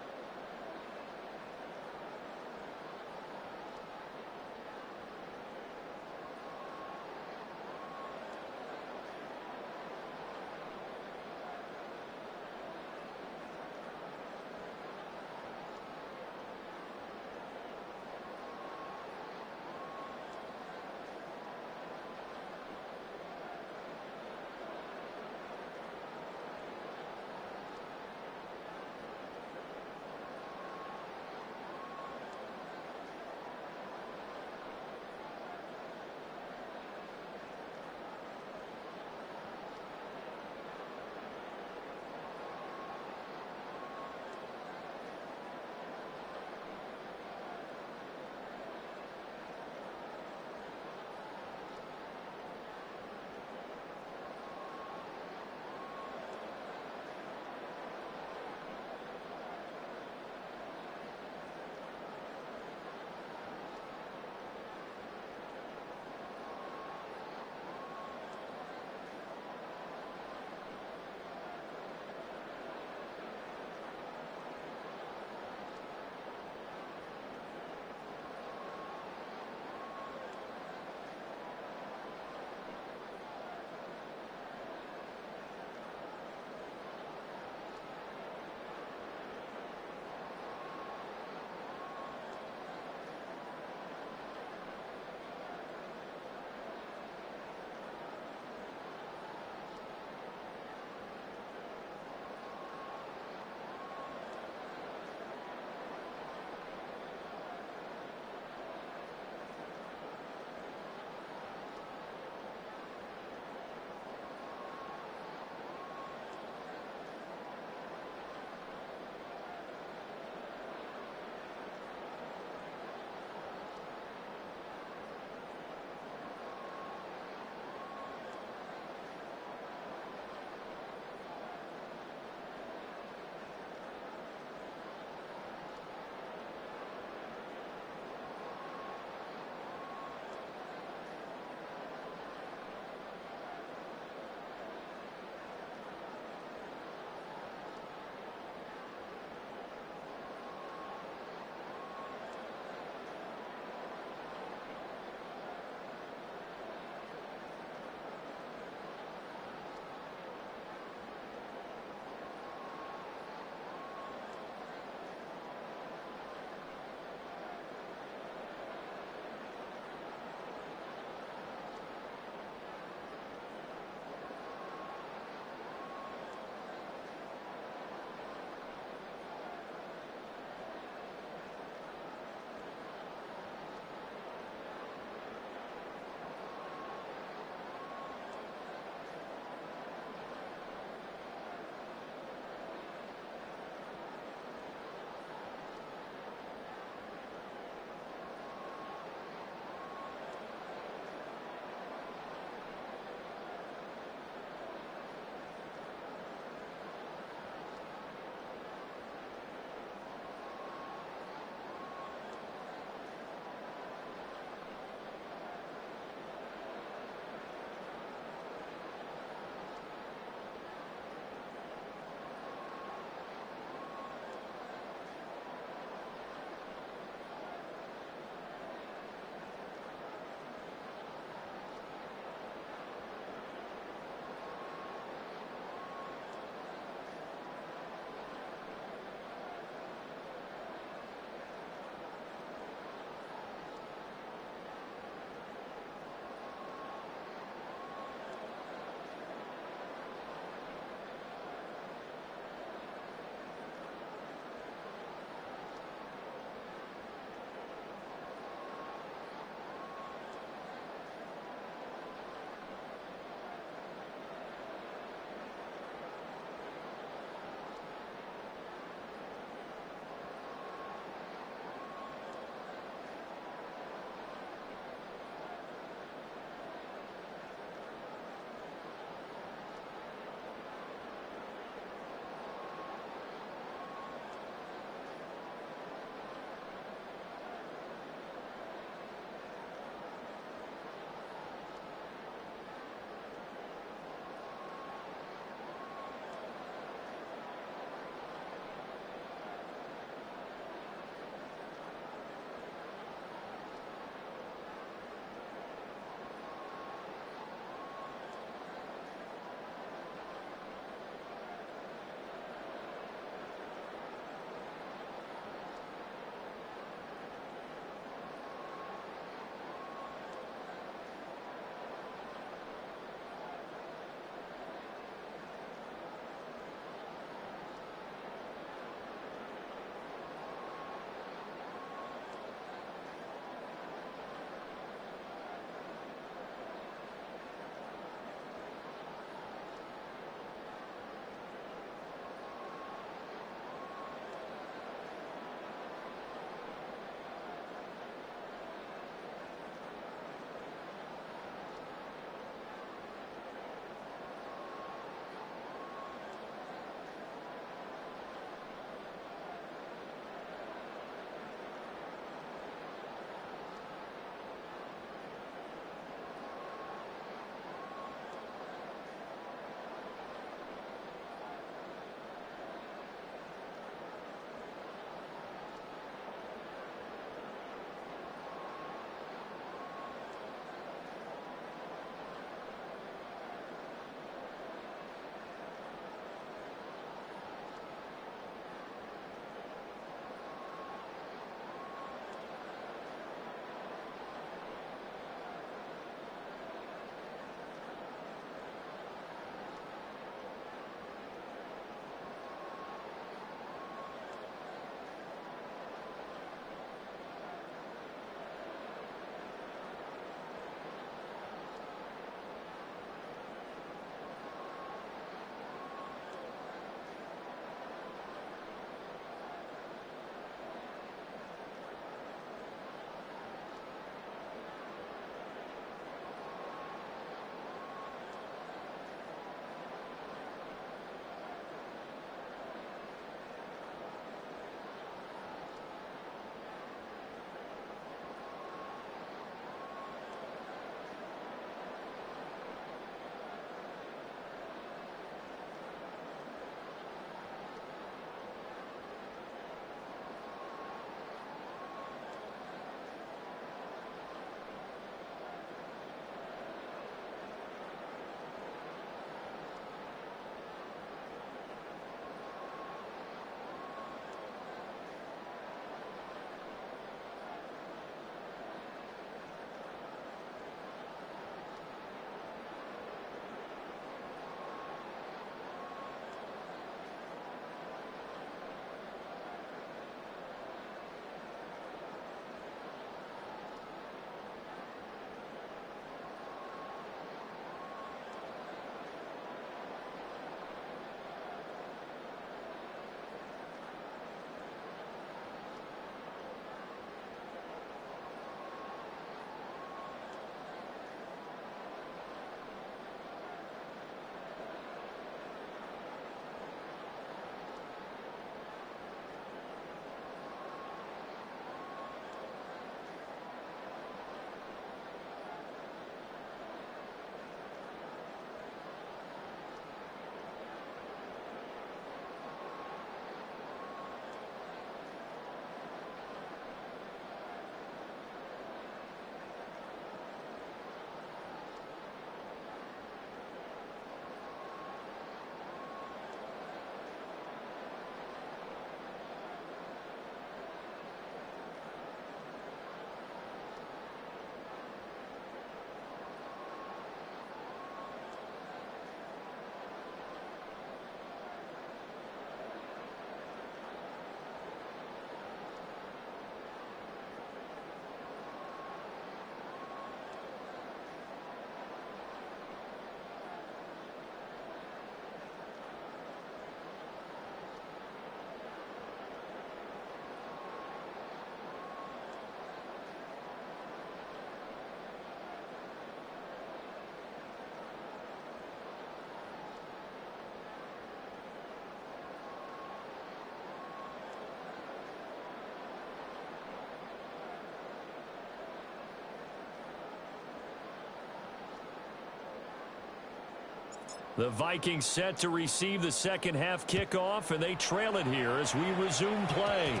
A: The Vikings set to receive the second half kickoff, and they trail it here as we resume play.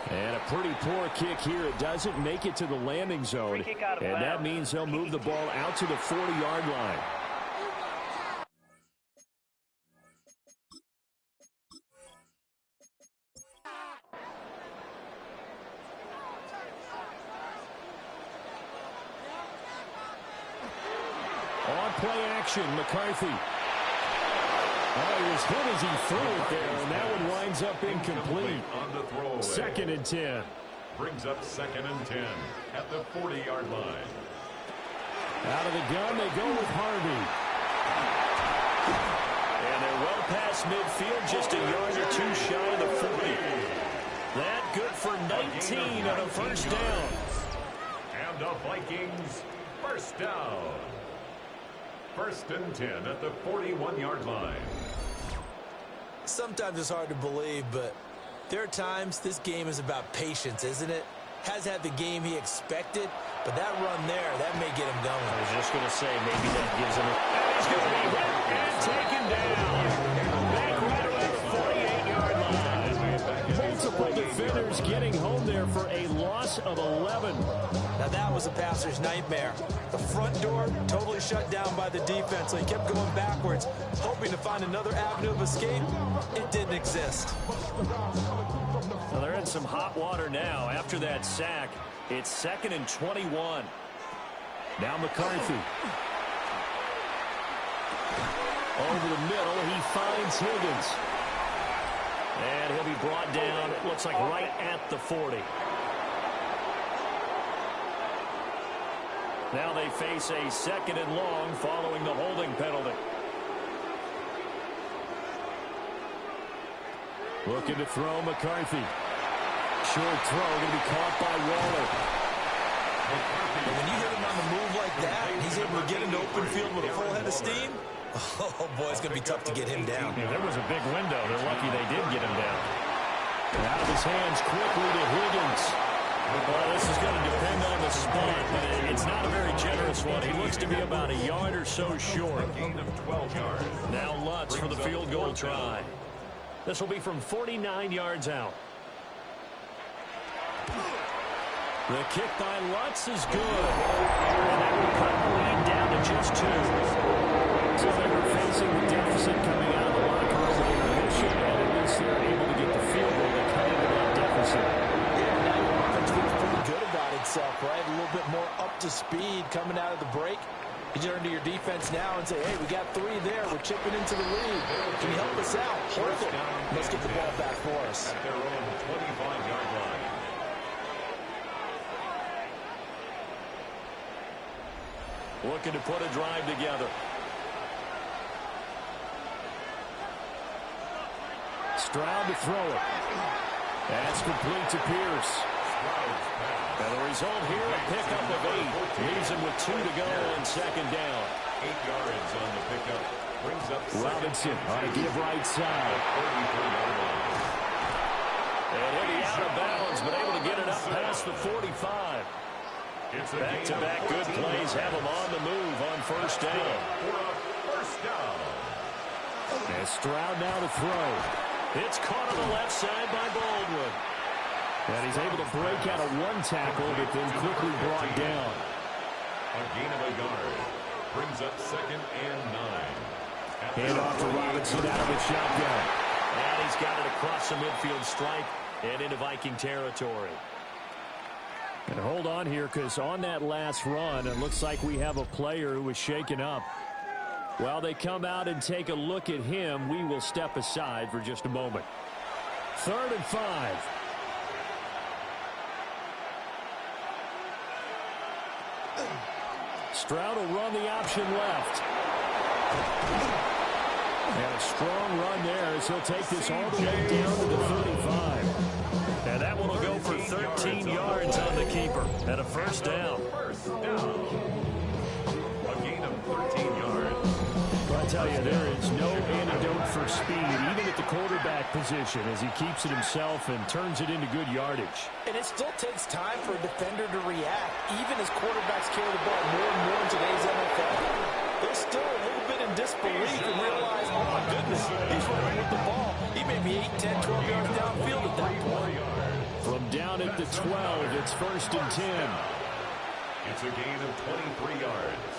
A: And a pretty poor kick here. It doesn't make it to the landing zone, and that means they'll move the ball out to the 40-yard line. On play action, McCarthy. Oh, he was hit as he threw it there, and that one winds up incomplete.
C: On the throwaway.
A: 2nd and 10.
C: Brings up 2nd and 10 at the 40-yard line.
A: Out of the gun, they go with Harvey. And they're well past midfield, just a yard or two shy of the 40. That good for 19 on a first down.
C: And the Vikings first down. 1st and 10 at the 41-yard line.
B: Sometimes it's hard to believe, but there are times this game is about patience, isn't it? Has had the game he expected, but that run there, that may get him going.
A: I was just going to say, maybe that gives him a... And he's going to be hit and taken down. Back right around the 48-yard line. Multiple defenders getting home there for a loss of 11.
B: Now that was a passer's nightmare. The front door totally shut down by the defense, so he kept going backwards, hoping to find another avenue of escape. It didn't exist.
A: Well, they're in some hot water now after that sack. It's 2nd and 21. Now McCarthy. Over the middle, he finds Higgins. And he'll be brought down, it looks like right at the 40. Now they face a 2nd and long following the holding penalty. Looking to throw McCarthy. Short throw going to be caught by Waller.
B: And when you hit him on the move like that, he's able to get into open field with a full head of steam. Oh, boy, it's going to be tough to get him down.
A: Yeah, there was a big window. They're lucky they did get him down. And out of his hands quickly to Higgins. Well, this is going to depend on the spot, but it's not a very generous one. He looks to be about a yard or so short. Now Lutz for the field goal try. This will be from 49 yards out. The kick by Lutz is good. And that will cut the lead down to just 2. So they were facing the deficit coming out of the locker room with intermission, and at least they're able to get the field goal to cut into that deficit.
B: Yeah, now your offense feels pretty good about itself, right? A little bit more up to speed coming out of the break. You turn to your defense now and say, hey, we got 3 there. We're chipping into the lead. Can you help us out? Perfect. Let's get the ball back for us.
C: At their own 25-yard line.
A: Looking to put a drive together. Stroud to throw it. That's complete to Pierce. And the result here, a pickup of 8. Leaves him with 2 to go on 2nd down.
C: 8 yards on the pickup. Brings up
A: Robinson on a give right side. And he'll be out of bounds, but able to get it up past the 45. Back-to-back good plays have him on the move on 1st down. And Stroud now to throw. It's caught on the left side by Baldwin. And he's able to break out of 1 tackle, but then quickly brought down.
C: A gain of a yard. Brings up 2nd and 9.
A: Hand off to Robinson out of the shotgun. And he's got it across the midfield stripe and into Viking territory. And hold on here, because on that last run, it looks like we have a player who was shaken up. While they come out and take a look at him, we will step aside for just a moment. 3rd and 5. Stroud will run the option left. And a strong run there as he'll take this all the way down to the 35. And that one will go for 13 yards on the keeper and a 1st down.
C: A gain of 13 yards.
A: I tell you, there is no antidote for speed, even at the quarterback position, as he keeps it himself and turns it into good yardage.
B: And it still takes time for a defender to react, even as quarterbacks carry the ball more and more in today's NFL. There's still a little bit in disbelief and realize, oh my goodness, he's running with the ball. He may be 8, 10, 12 yards downfield at that point.
A: From down at the 12, it's 1st and 10.
C: It's a gain of 23 yards.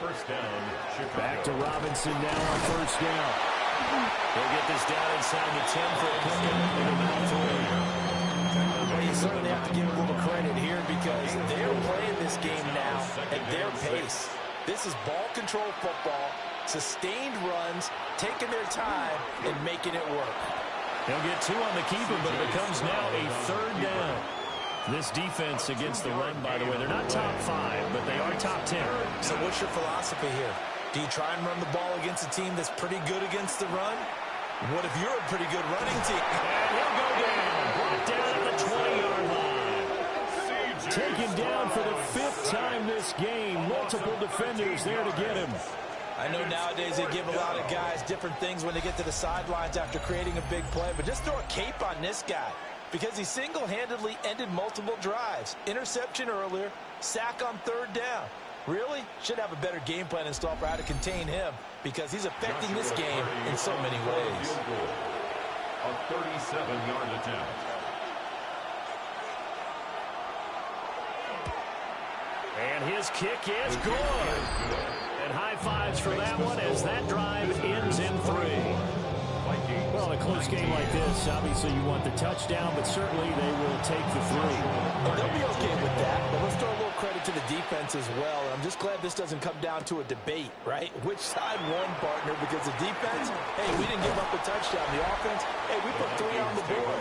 C: First down, Chicago.
A: Back to Robinson now on 1st down. He'll get this down inside the 10 for a pickup.
B: Well, you certainly have to give a little credit here because they're playing this game now at their pace. This is ball control football, sustained runs, taking their time, and making it work.
A: He'll get 2 on the keeper, but it becomes now a 3rd down. This defense against the run, by the way, they're not top 5, but they are top 10.
B: So what's your philosophy here? Do you try and run the ball against a team that's pretty good against the run? What if you're a pretty good running team?
A: And he'll go down. Brought down at the 20-yard line. Taken down for the 5th time this game. Multiple defenders there to get him.
B: I know nowadays they give a lot of guys different things when they get to the sidelines after creating a big play, but just throw a cape on this guy because he single-handedly ended multiple drives. Interception earlier, sack on 3rd down. Really? Should have a better game plan installed for how to contain him because he's affecting this game in so many ways.
C: A 37-yard attempt.
A: And his kick is good. And high fives for that one as that drive ends in 3. Well, a close game like this, obviously you want the touchdown, but certainly they will take the 3.
B: Well, they'll be okay with that, but let's throw a little credit to the defense as well. I'm just glad this doesn't come down to a debate, right? Which side won, partner? Because the defense, hey, we didn't give up a touchdown. The offense, hey, we put 3 on the board.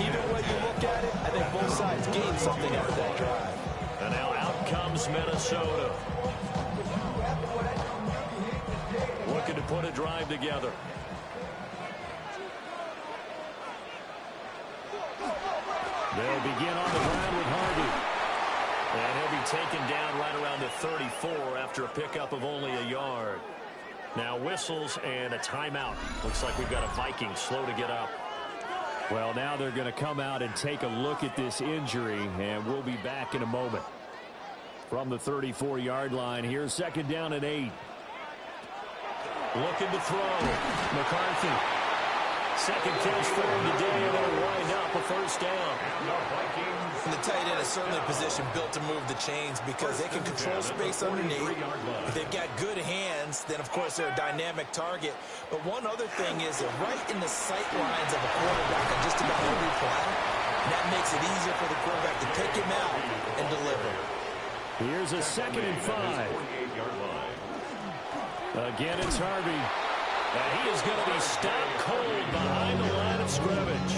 B: Either way you look at it, I think both sides gained something out of that drive.
A: And now out comes Minnesota. Looking to put a drive together. They'll begin on the ground with Harvey. And he'll be taken down right around the 34 after a pickup of only a yard. Now whistles and a timeout. Looks like we've got a Viking slow to get up. Well, now they're going to come out and take a look at this injury, and we'll be back in a moment. From the 34-yard line, here's 2nd down and 8. Looking to throw. McCarthy. Second catch for him today, and they'll wind up a 1st down.
B: And the tight end is certainly a position built to move the chains because they can control space underneath. If they've got good hands, then of course they're a dynamic target. But one other thing is they're right in the sight lines of a quarterback on just about every play. And that makes it easier for the quarterback to take him out and deliver.
A: Here's a 2nd and 5. Again, it's Harvey. And he is going to be stopped cold behind the line of scrimmage.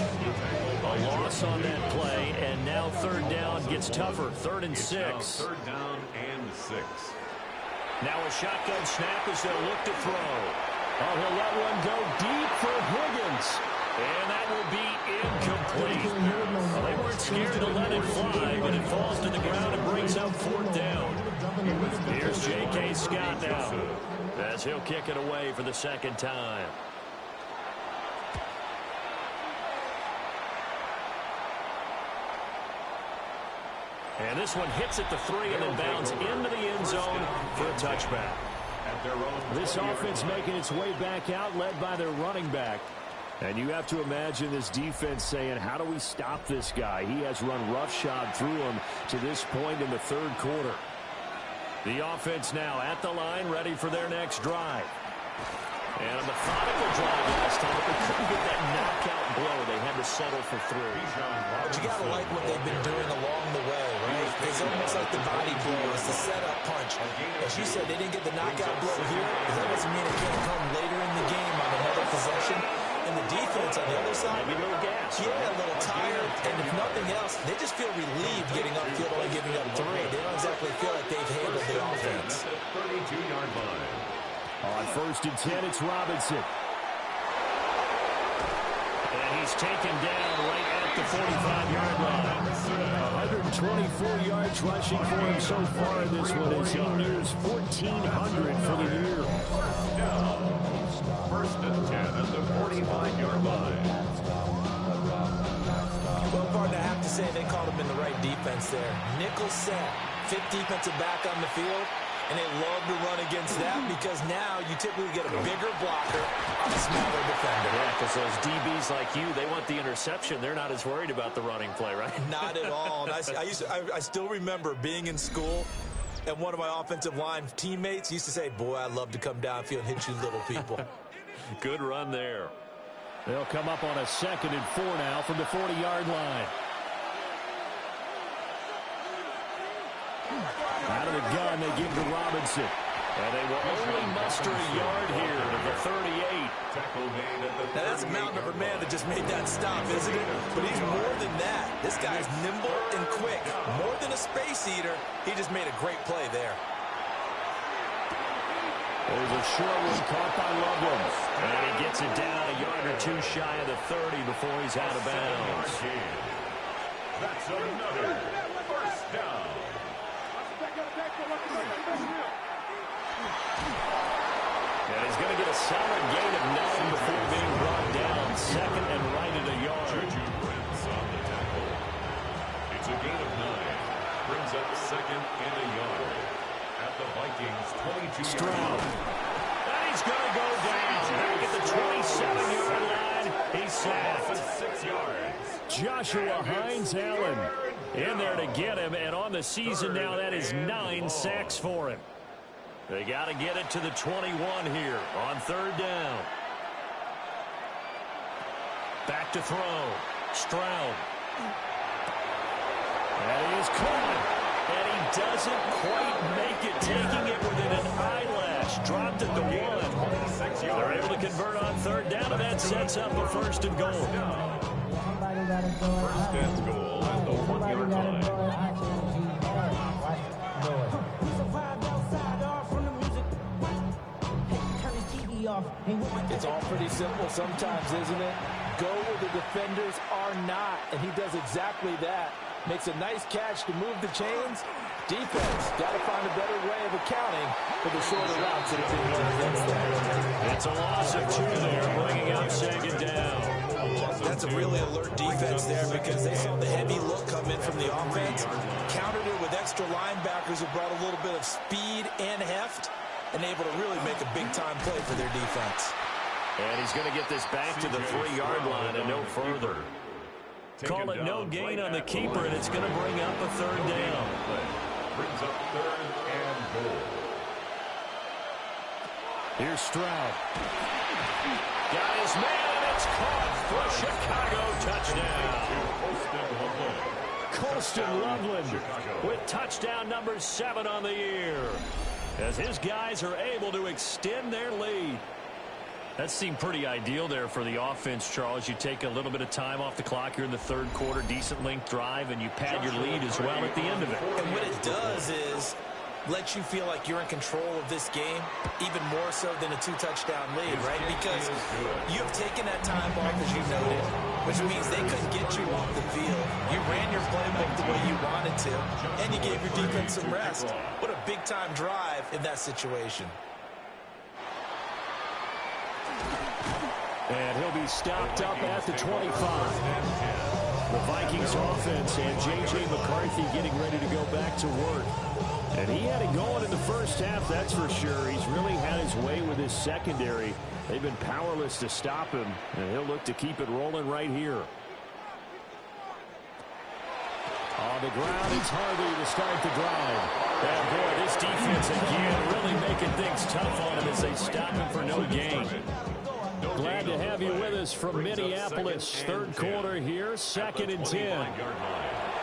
A: A loss on that play, and now 3rd down gets tougher. 3rd and 6.
C: 3rd down and 6.
A: Now a shotgun snap as they'll look to throw. Oh, he'll let one go deep for Higgins. And that will be incomplete. Well, they weren't scared to let it fly, but it falls to the ground and brings up 4th down. Here's J.K. Scott now, as he'll kick it away for the 2nd time. And this one hits at the 3 and then bounds into the end zone for a touchback. This offense making its way back out, led by their running back. And you have to imagine this defense saying, how do we stop this guy? He has run roughshod through him to this point in the 3rd quarter. The offense now at the line, ready for their next drive. And a methodical drive last time, but they couldn't get that knockout blow. They had to settle for 3.
B: But you got to like what they've been doing along the way, right? It's almost like the body blow. It's the setup punch. As you said, they didn't get the knockout blow here, but that doesn't mean it can't come later in the game on another possession. And the defense on the other side,
A: maybe a little gas.
B: Yeah, a little tired. And if nothing else, they just feel relieved getting upfield and giving up 3. They don't exactly feel like they've handled the offense.
C: 32-yard line.
A: On 1st and 10, it's Robinson. And he's taken down right at the 45-yard line. 124 yards rushing for him so far in this one as he nears 1,400 for the year.
C: 1st and 10 at the 45-yard line.
B: Well, partner, I have to say they called him in the right defense there. Nickel set, 5th defensive back on the field. And they love to run against that because now you typically get a bigger blocker on a smaller defender.
A: Yeah, because those DBs like you, they want the interception. They're not as worried about the running play, right?
B: Not at all. And I still remember being in school, and one of my offensive line teammates used to say, boy, I'd love to come downfield and hit you little people.
A: Good run there.
D: They'll come up on a 2nd and 4 now from the 40-yard line. Out of the gun, they give to Robinson.
A: And they will only muster a yard here to the 38.
B: Now, that's a mountain of a man that just made that stop, isn't it? But he's more than that. This guy's nimble and quick. More than a space eater, he just made a great play there.
A: There's a short one caught by Loveland. And he gets it down a yard or two shy of the 30 before he's out of bounds.
C: That's another first down.
A: And he's going to get a solid gain of 9 before being brought down. 2nd and right at a yard.
C: Juju Brents on the tackle. It's a gain of 9. Brings up 2nd and a yard. At the Vikings 22.
A: Stroud. And he's going to go down. Back at the 27-yard line. He's sacked.
C: 6 yards.
D: Joshua Hines-Allen in there to get him, and on the season now, that is 9 sacks for him.
A: They got to get it to the 21 here on 3rd down. Back to throw. Stroud.
D: That is caught.
A: And he doesn't quite make it, taking it within an eyelash. Dropped at the 1. They're able to convert on 3rd down, and that sets up a 1st and goal.
C: 1st and goal at the 1-yard line.
B: It's all pretty simple sometimes, isn't it? Go where the defenders are not, and he does exactly that. Makes a nice catch to move the chains. Defense got to find a better way of accounting for the shorter routes that have been run against them.
A: It's a loss of 2 there, bringing up 2nd down.
B: That's a really alert defense there because they saw the heavy look come in from the offense, countered it with extra linebackers who brought a little bit of speed and heft, and able to really make a big-time play for their defense.
A: And he's going to get this back to the 3-yard line and no further. Call it no gain on the keeper, and it's going to bring up a 3rd down.
C: Brings up 3rd and goal.
D: Here's Stroud.
A: Got his man, and it's caught for Chicago. Touchdown.
D: Colston Loveland with touchdown number 7 on the year, as his guys are able to extend their lead. That seemed pretty ideal there for the offense, Charles. You take a little bit of time off the clock here in the 3rd quarter, decent length drive, and you pad your lead as well at the end of it.
B: And what it does is let you feel like you're in control of this game, even more so than a 2-touchdown lead, right? Because you have taken that time off, as you noted, which means they couldn't get you off the field. You ran your playbook the way you wanted to, and you gave your defense some rest. What a big-time drive in that situation.
D: And he'll be stopped up at the 25. The Vikings offense and J.J. McCarthy getting ready to go back to work. And he had it going in the first half, that's for sure. He's really had his way with his secondary. They've been powerless to stop him, and he'll look to keep it rolling right here. On the ground, it's Harvey to start the drive. And boy, this defense again really making things tough on him as they stop him for no gain. Glad to have you with us from Minneapolis. 3rd quarter here, 2nd and 10.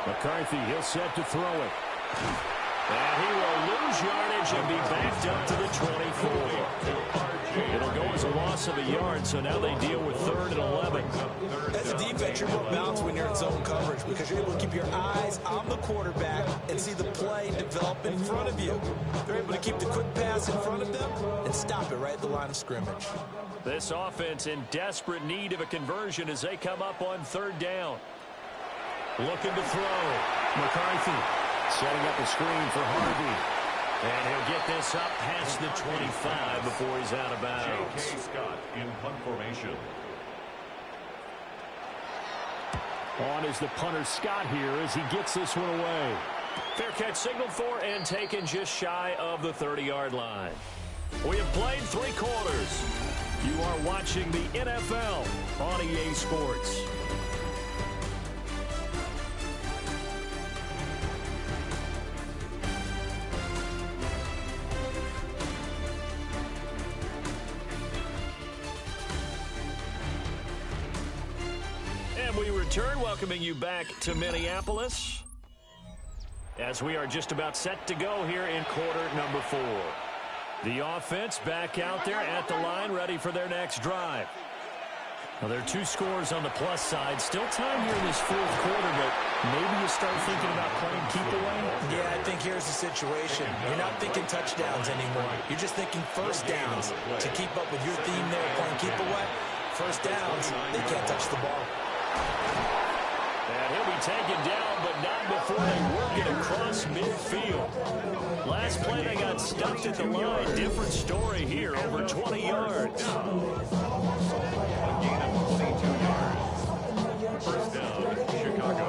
D: McCarthy, he'll set to throw it.
A: And he will lose yardage and be backed up to the 24. It'll go as a loss of a yard, so now they deal with 3rd and 11.
B: As a defense, you're more balanced when you're in zone coverage because you're able to keep your eyes on the quarterback and see the play develop in front of you. They're able to keep the quick pass in front of them and stop it right at the line of scrimmage.
D: This offense in desperate need of a conversion as they come up on 3rd down. Looking to throw. McCarthy setting up a screen for Harvey.
A: And he'll get this up past the 25 before he's out of bounds.
C: J.K. Scott in punt formation.
D: On is the punter Scott here as he gets this one away.
A: Fair catch signaled for and taken just shy of the 30-yard line. We have played 3 quarters. You are watching the NFL on EA Sports. And we return, welcoming you back to Minneapolis, as we are just about set to go here in quarter number 4. The offense back out there at the line, ready for their next drive. Well, there are 2 scores on the plus side. Still time here in this 4th quarter, but maybe you start thinking about playing keep away?
B: Yeah, I think here's the situation. You're not thinking touchdowns anymore. You're just thinking first downs. To keep up with your theme there, playing keep away, first downs, they can't touch the ball.
A: And he'll be taken down, but not before they work it across midfield. Last play, they got stuffed at the line. Different story here, over 20 yards.
C: A gain of 22 yards. First down, Chicago.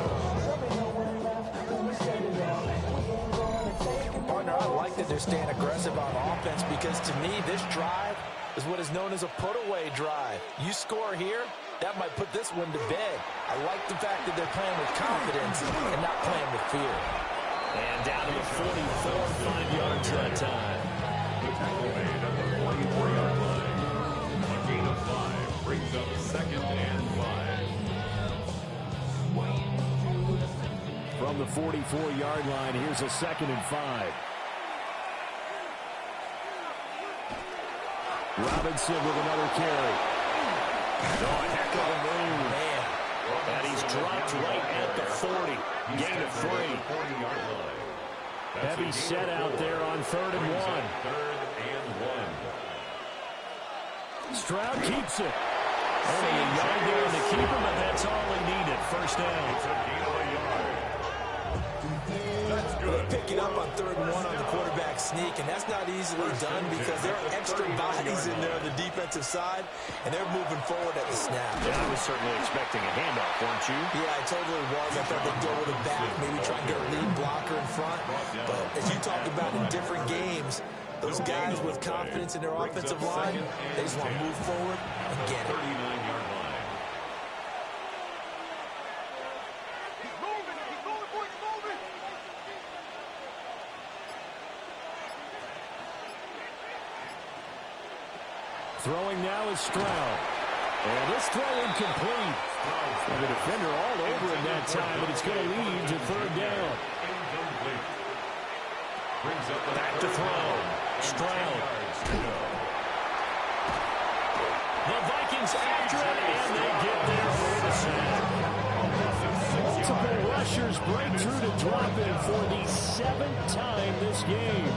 B: Partner, I like that they're staying aggressive on offense because to me, this drive is what is known as a put-away drive. You score here, that might put this one to bed. I like the fact that they're playing with confidence and not playing with fear.
A: And down to the 44, 5 yards that time.
C: The tackle made at the 44-yard line. A gain of 5 brings up 2nd and 5.
A: From the 44-yard line, here's a 2nd and 5. Robinson with another carry. Oh, heck of a move. Man. And he's dropped right at the 40. Gain of 3. Heavy set out there on 3rd and 1.
C: 3rd and 1.
A: Stroud keeps it. Only a yard there to keep him, but that's all he needed. First down.
C: It's a gain of a yard. That's good.
B: They pick it up on 3rd and 1 on the quarterback sneak, and that's not easily done because there are extra bodies in there on the defensive side, and they're moving forward at the snap.
A: Yeah, I was certainly expecting a handoff, weren't you?
B: Yeah, I totally was. I thought they'd go with a back, maybe try and get a lead blocker in front. But as you talked about in different games, those guys with confidence in their offensive line, they just want to move forward and get it.
C: 39-yard line.
A: Throwing now is Stroud. And this throw incomplete. And the defender all over him that time, but it's going to lead to 3rd down.
C: Incomplete. Brings up the
A: Back to throw. Stroud. The Vikings after it, and they get there for the sack. Multiple rushers break through to drop in for the 7th time this game.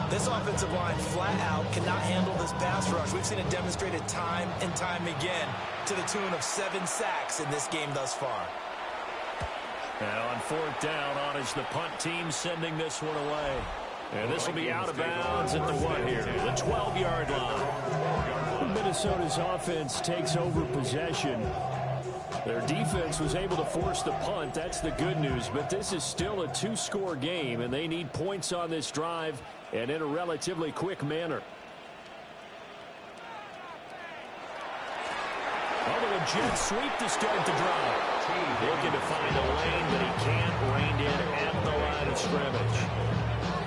B: This offensive line flat out cannot handle this pass rush. We've seen it demonstrated time and time again to the tune of 7 sacks in this game thus far.
A: Now on 4th down, on is the punt team sending this one away. And this will be out of bounds at the what here? The 12-yard line. Minnesota's offense takes over possession. Their defense was able to force the punt. That's the good news. But this is still a 2-score game, and they need points on this drive and in a relatively quick manner. Over the jet sweep to start the drive. Looking to find a lane, but he can't. Reined in at the line of scrimmage.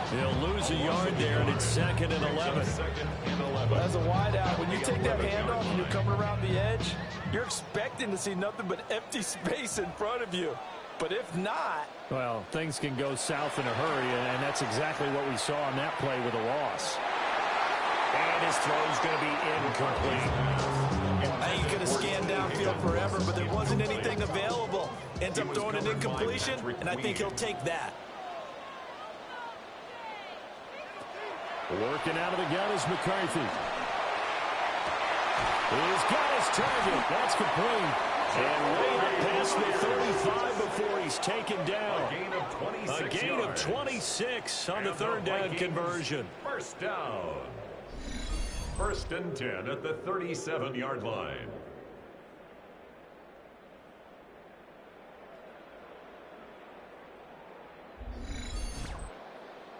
A: He'll lose a yard there, and it's 2nd and 11.
B: As a wideout, when you take that handoff and you're coming around the edge, you're expecting to see nothing but empty space in front of you. But if not...
A: Well, things can go south in a hurry, and that's exactly what we saw on that play with a loss. And his throw's going to be incomplete.
B: I think he could have scanned downfield forever, but there wasn't anything available. Ends up throwing an incompletion, and I think he'll take that.
A: Working out of the gun is McCarthy. He's got his target. That's complete. And way up past the 35 before he's taken down. A gain of 26 on the 3rd down conversion.
C: First down. 1st and 10 at the 37-yard line.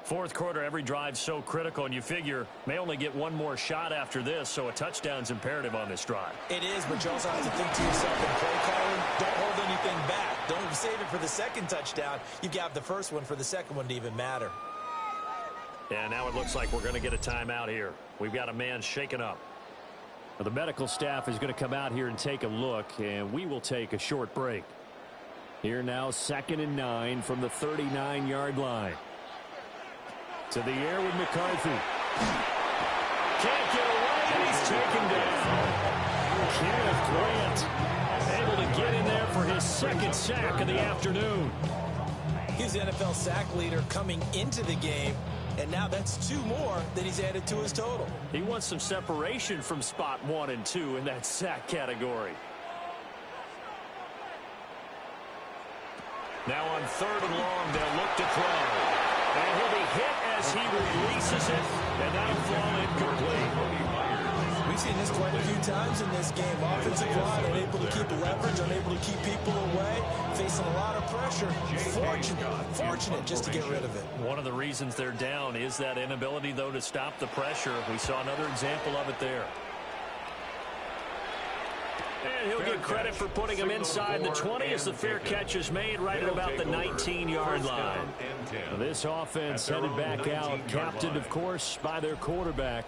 A: Fourth quarter, every drive's so critical, and you figure may only get one more shot after this, so a touchdown's imperative on this drive.
B: It is, but you also have to think to yourself in play calling, don't hold anything back. Don't save it for the second touchdown. You've got the first one for the second one to even matter.
A: And now it looks like we're going to get a timeout here. We've got a man shaken up.
D: Well, the medical staff is going to come out here and take a look, and we will take a short break. Here now, 2nd and 9 from the 39-yard line. To the air with McCarthy.
A: Can't get away, and he's taken down. Kenneth Grant able to get in there for his second sack of the afternoon.
B: He's the NFL sack leader coming into the game, and now that's 2 more that he's added to his total.
A: He wants some separation from spot 1 and 2 in that sack category. Now on 3rd and long, they'll look to throw. And he'll be hit as he releases it, and that'll fall incomplete.
B: We've seen this quite a few times in this game. Offensive line unable to keep leverage, unable to keep people away, facing a lot of pressure. Fortunate just to get rid of it.
A: One of the reasons they're down is that inability, though, to stop the pressure. We saw another example of it there. And he'll get credit for putting him inside the 20 as the fair catch is made right at about the 19-yard line.
D: This offense headed back out, captained, of course, by their quarterback.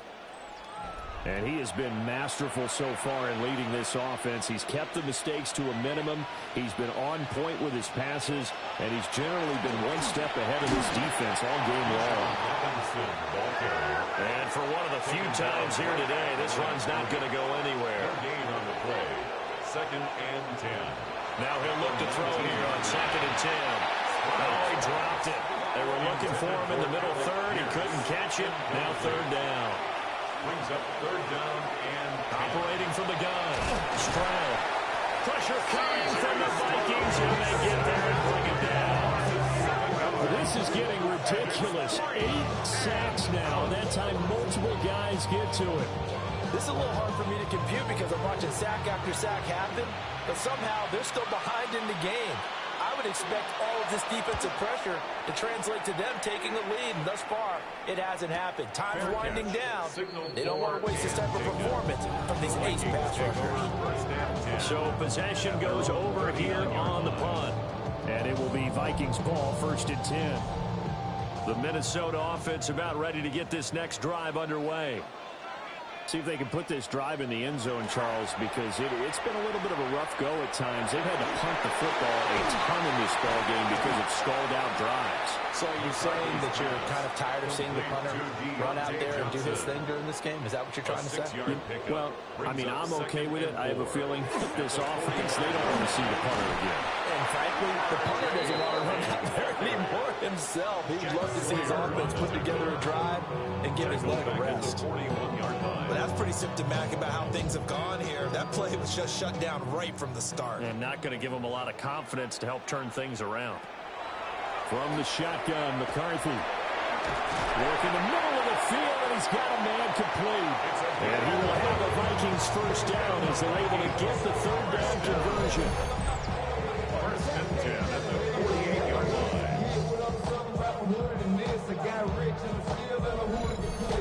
D: And he has been masterful so far in leading this offense. He's kept the mistakes to a minimum. He's been on point with his passes, and he's generally been one step ahead of his defense all game long.
A: And for one of the few times here today, this run's not going to go anywhere.
C: Play. 2nd and 10.
A: Now he'll look to throw here on 2nd and 10. Oh, he dropped it. They were looking for him in the middle third. He couldn't catch it. Now 3rd down.
C: Brings up 3rd down and 10.
A: Operating from the gun. Stroud. Pressure coming from the Vikings, and they get there and bring it down.
D: This is getting ridiculous. 8 sacks now. That time multiple guys get to it.
B: This is a little hard for me to compute because I'm watching sack after sack happen, but somehow they're still behind in the game. I would expect all of this defensive pressure to translate to them taking the lead, and thus far, it hasn't happened. Time's winding down. They don't want to waste this type of performance from these ace pass rushers.
A: So possession goes over here on the punt,
D: and it will be Vikings ball, 1st and 10.
A: The Minnesota offense about ready to get this next drive underway.
D: See if they can put this drive in the end zone, Charles, because it's been a little bit of a rough go at times. They've had to punt the football a ton in this ball game because of stalled out drives.
B: So are you saying that you're kind of tired of seeing the punter run out there and do his thing during this game? Is that what you're trying to say?
D: Well, I mean, I'm okay with it. I have a feeling that this offense, they don't want to see the punter again.
B: And frankly, the punter doesn't want to run out there anymore himself. He'd love to see his offense put together a drive and give his leg a rest. But that's pretty symptomatic about how things have gone here. That play was just shut down right from the start.
A: And not going to give him a lot of confidence to help turn things around.
D: From the shotgun, McCarthy. Work in the middle of the field, and he's got a man complete. And he will have the Vikings first down as they're able to get the 3rd down conversion.
C: 1st and 10 at the 48-yard line.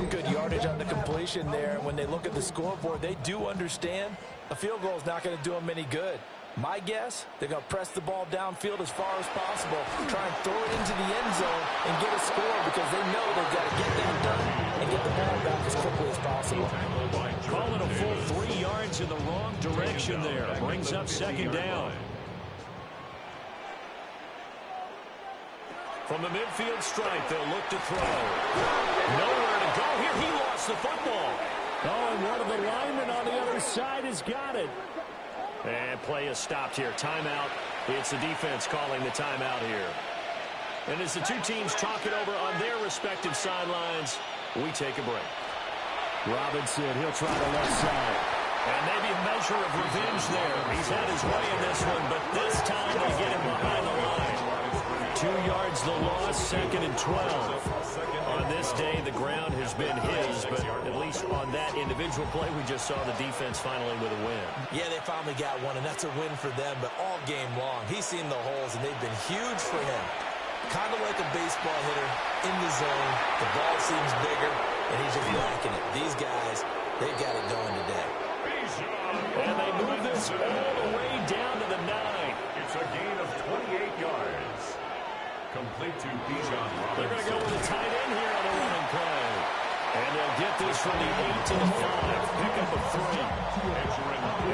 B: Good yardage on the completion there. When they look at the scoreboard, they do understand a field goal is not going to do them any good. My guess, they're going to press the ball downfield as far as possible, try and throw it into the end zone and get a score because they know they've got to get that done and get the ball back as quickly as possible.
A: Call it a full 3 yards in the wrong direction there. Brings up 2nd down. From the midfield stripe, they'll look to throw. Nowhere to go here. He lost the football.
D: Oh, and one of the linemen on the other side has got it.
A: And play is stopped here. Timeout. It's the defense calling the timeout here. And as the two teams talk it over on their respective sidelines, we take a break.
D: Robinson, he'll try the left side.
A: And maybe a measure of revenge there. He's had his way in this one, but this time they get him behind the line. 2 yards the loss, 2nd and 12. On this day, the ground has been his, but at least on that individual play, we just saw the defense finally with a win.
B: Yeah, they finally got one, and that's a win for them, but all game long, he's seen the holes, and they've been huge for him. Kind of like a baseball hitter in the zone. The ball seems bigger, and he's just whacking it. These guys, they've got it going today.
A: And they move this all the way down to the 9.
C: It's a gain of 28 yards. Complete to Bijan Robinson.
A: They're going to go with a tight end here on the running play. And they'll get this from the 8 to the 5. Pick up a 3.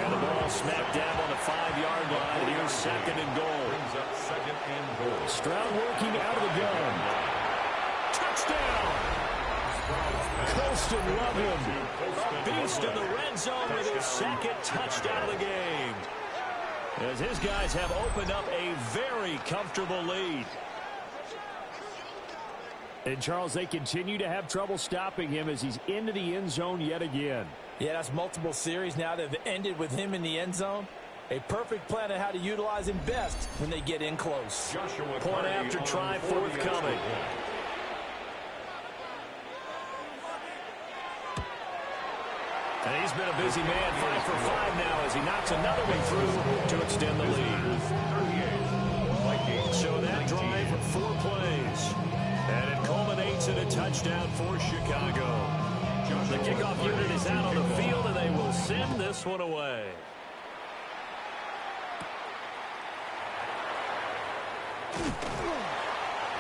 A: And the ball smacked down on the 5-yard line. And here's second and goal.
C: Brings up second and goal.
A: Stroud working out of the gun. Touchdown! Colston love him. Beast in the red zone with his second touchdown of the game. As his guys have opened up a very comfortable lead. And, Charles, they continue to have trouble stopping him as he's into the end zone yet again.
B: Yeah, that's multiple series now that have ended with him in the end zone. A perfect plan on how to utilize him best when they get in close.
A: Point after try forthcoming. And he's been a busy man, 5 for 5 now as he knocks another one through to extend the lead. So that drive, 4 plays. And it culminates in a touchdown for Chicago. The kickoff unit is out on the field, and they will send this one away.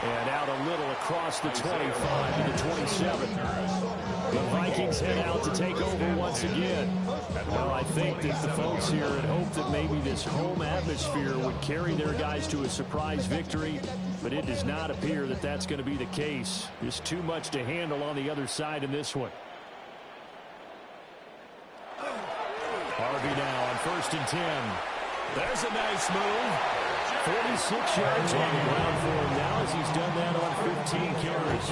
A: And out a little across the 25 to the 27. The Vikings head out to take over once again. Well, I think that the folks here had hoped that maybe this home atmosphere would carry their guys to a surprise victory, but it does not appear that that's going to be the case. Just too much to handle on the other side in this one. Harvey now on 1st and 10. There's a nice move. 46 yards on the ground for him now as he's done that on 15 carries.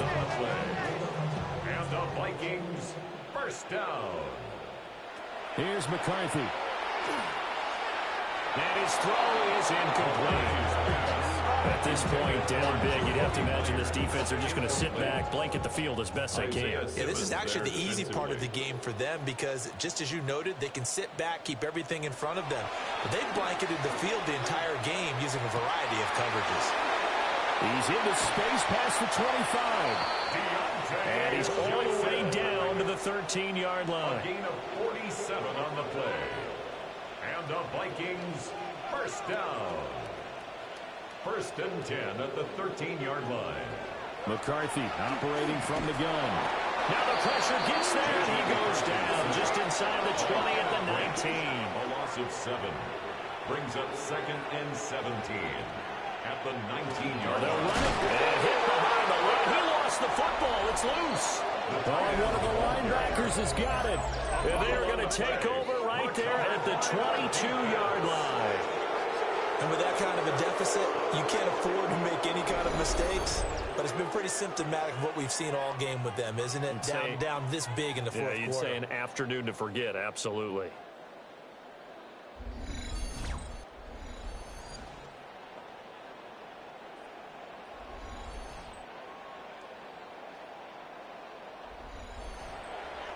C: And the Vikings first down.
A: Here's McCarthy. And his throw is incomplete. At this point, down big, you'd have to imagine this defense are just going to sit back, blanket the field as best they can.
B: Yeah, this is actually the easy part of the game for them because, just as you noted, they can sit back, keep everything in front of them. But they've blanketed the field the entire game using a variety of coverages.
A: He's into space past the 25. And he's all the way down to the 13-yard line.
C: A gain of 47 on the play. And the Vikings first down. 1st and 10 at the 13-yard line.
A: McCarthy operating from the gun. Now the pressure gets there, and he goes down just inside the 20 at the 19.
C: A loss of 7. Brings up 2nd and 17 at the 19-yard line.
A: They'll run it. And hit behind the line. He lost the football. It's loose. Oh, one of the linebackers has got it. And they're going to take over right there at the 22-yard line.
B: And with that kind of a deficit, you can't afford to make any kind of mistakes. But it's been pretty symptomatic of what we've seen all game with them, isn't it? Down this big in the fourth quarter.
A: Yeah, you'd say an afternoon to forget, absolutely.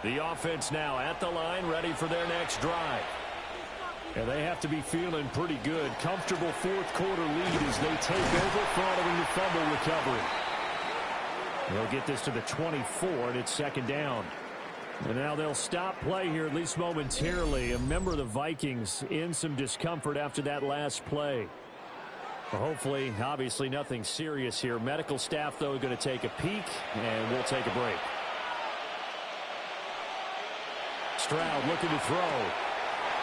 A: The offense now at the line, ready for their next drive. And they have to be feeling pretty good. Comfortable fourth quarter lead as they take over following the fumble recovery. They'll get this to the 24, and it's 2nd down. And now they'll stop play here, at least momentarily. A member of the Vikings in some discomfort after that last play. Well, hopefully, obviously, nothing serious here. Medical staff, though, going to take a peek, and we'll take a break. Stroud looking to throw.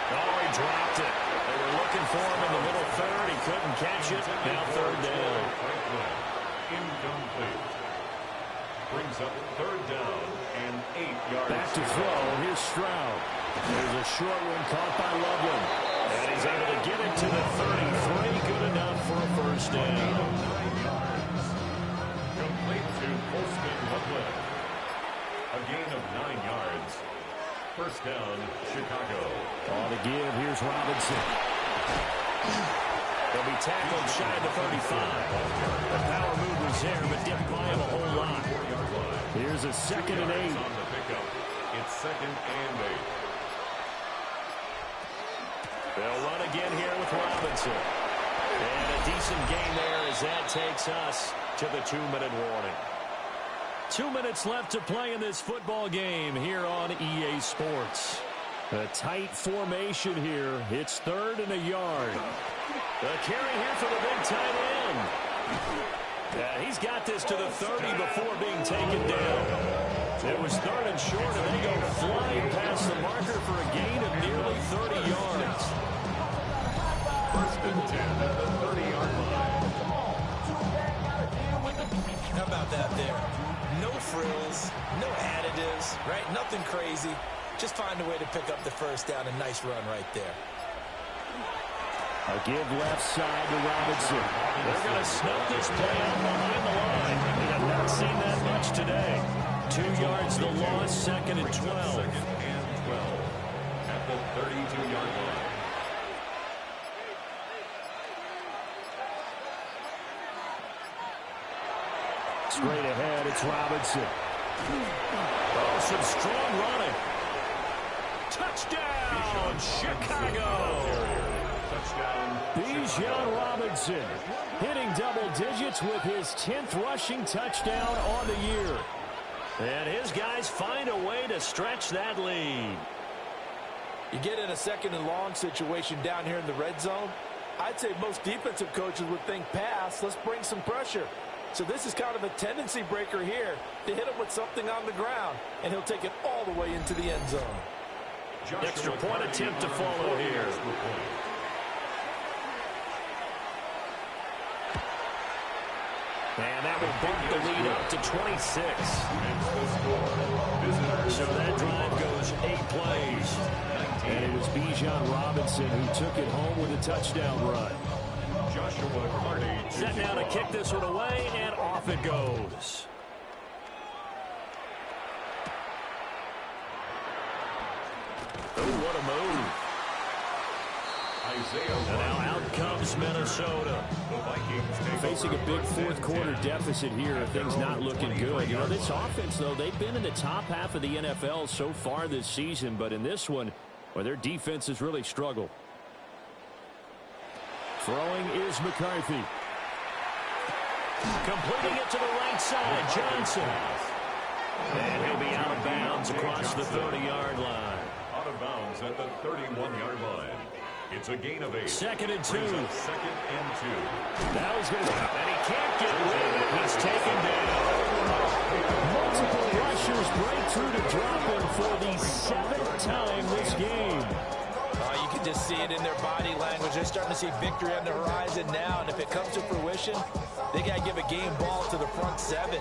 A: Oh, he dropped it. They were looking for him in the middle third. He couldn't catch it. Now 3rd down.
C: Incomplete. Brings up 3rd down and 8 yards.
A: Back to throw. Here's Stroud. There's a short one caught by Loveland. And he's able to get it to the 33. Good enough for a 1st down.
C: Complete to Colston Loveland. A gain of 9 yards. 1st down, Chicago.
A: On the give, here's Robinson. He'll be tackled shy of the 35. The power move was there, but didn't buy him a whole lot. Here's a 2nd and 8.
C: On the pickup. It's 2nd and 8.
A: They'll run again here with Robinson. And a decent gain there as that takes us to the 2-minute warning. 2 minutes left to play in this football game here on EA Sports. A tight formation here. It's 3rd and a yard. The carry here for the big tight end. He's got this to the 30 before being taken down. It was 3rd and short, and they go flying past the marker for a gain of nearly 30 yards.
C: 1st and 10 at the 30-yard line.
B: How about that there? No frills, no additives, right? Nothing crazy. Just find a way to pick up the first down. A nice run right there.
A: A give left side to Robinson. They're going to snuff this play out behind the line. We have not seen that much today. 2 yards the loss, 2nd and 12.
C: 2nd and 12 at the 32-yard line.
A: Straight ahead, it's Robinson. Oh, some strong running. Touchdown, Chicago.
C: Touchdown.
A: Bijan Robinson hitting double digits with his 10th rushing touchdown on the year. And his guys find a way to stretch that lead.
B: You get in a 2nd and long situation down here in the red zone. I'd say most defensive coaches would think pass. Let's bring some pressure. So this is kind of a tendency breaker here to hit him with something on the ground, and he'll take it all the way into the end zone.
A: Extra point attempt to follow here. And that will bump the lead up to 26. So that drive goes 8 plays. And it was Bijan Robinson who took it home with a touchdown run. Set now to kick this one away, and off it goes. Oh, what a move. And now out comes Minnesota.
C: The Vikings
A: Facing a big 4th quarter deficit here. Things not looking good. You know, this offense, though, they've been in the top half of the NFL so far this season. But in this one, well, their defense has really struggled. Throwing is McCarthy. Completing it to the right side, Johnson. And he'll be out of bounds across the 30-yard line.
C: Out of bounds at the 31-yard line. It's a gain of 8.
A: 2nd and 2.
C: 2nd and 2.
A: Now he's going to, and he can't get rid of it. He's taken down. Multiple rushers break through to drop him for the 7th time this game.
B: You can just see it in their body language. They're starting to see victory on the horizon now, and if it comes to fruition, they got to give a game ball to the front 7.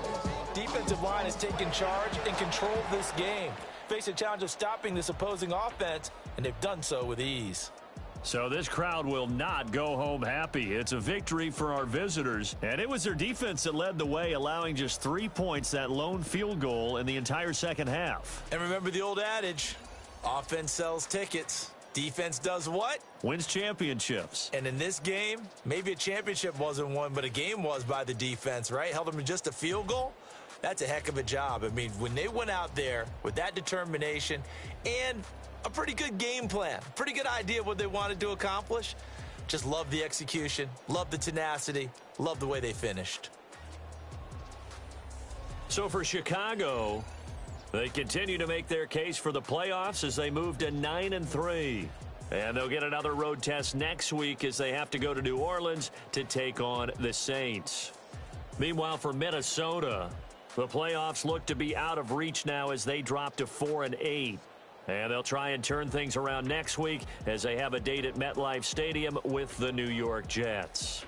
B: Defensive line has taken charge and controlled this game. Face a challenge of stopping this opposing offense, and they've done so with ease.
A: So this crowd will not go home happy. It's a victory for our visitors, and it was their defense that led the way, allowing just 3 points, that lone field goal in the entire second half.
B: And remember the old adage, offense sells tickets. Defense does what?
A: Wins championships.
B: And in this game, maybe a championship wasn't won, but a game was by the defense, right? Held them to just a field goal. That's a heck of a job. I mean, when they went out there with that determination and a pretty good game plan, pretty good idea of what they wanted to accomplish, just love the execution, love the tenacity, love the way they finished.
A: So for Chicago, they continue to make their case for the playoffs as they move to 9-3. And they'll get another road test next week as they have to go to New Orleans to take on the Saints. Meanwhile, for Minnesota, the playoffs look to be out of reach now as they drop to 4-8. And they'll try and turn things around next week as they have a date at MetLife Stadium with the New York Jets.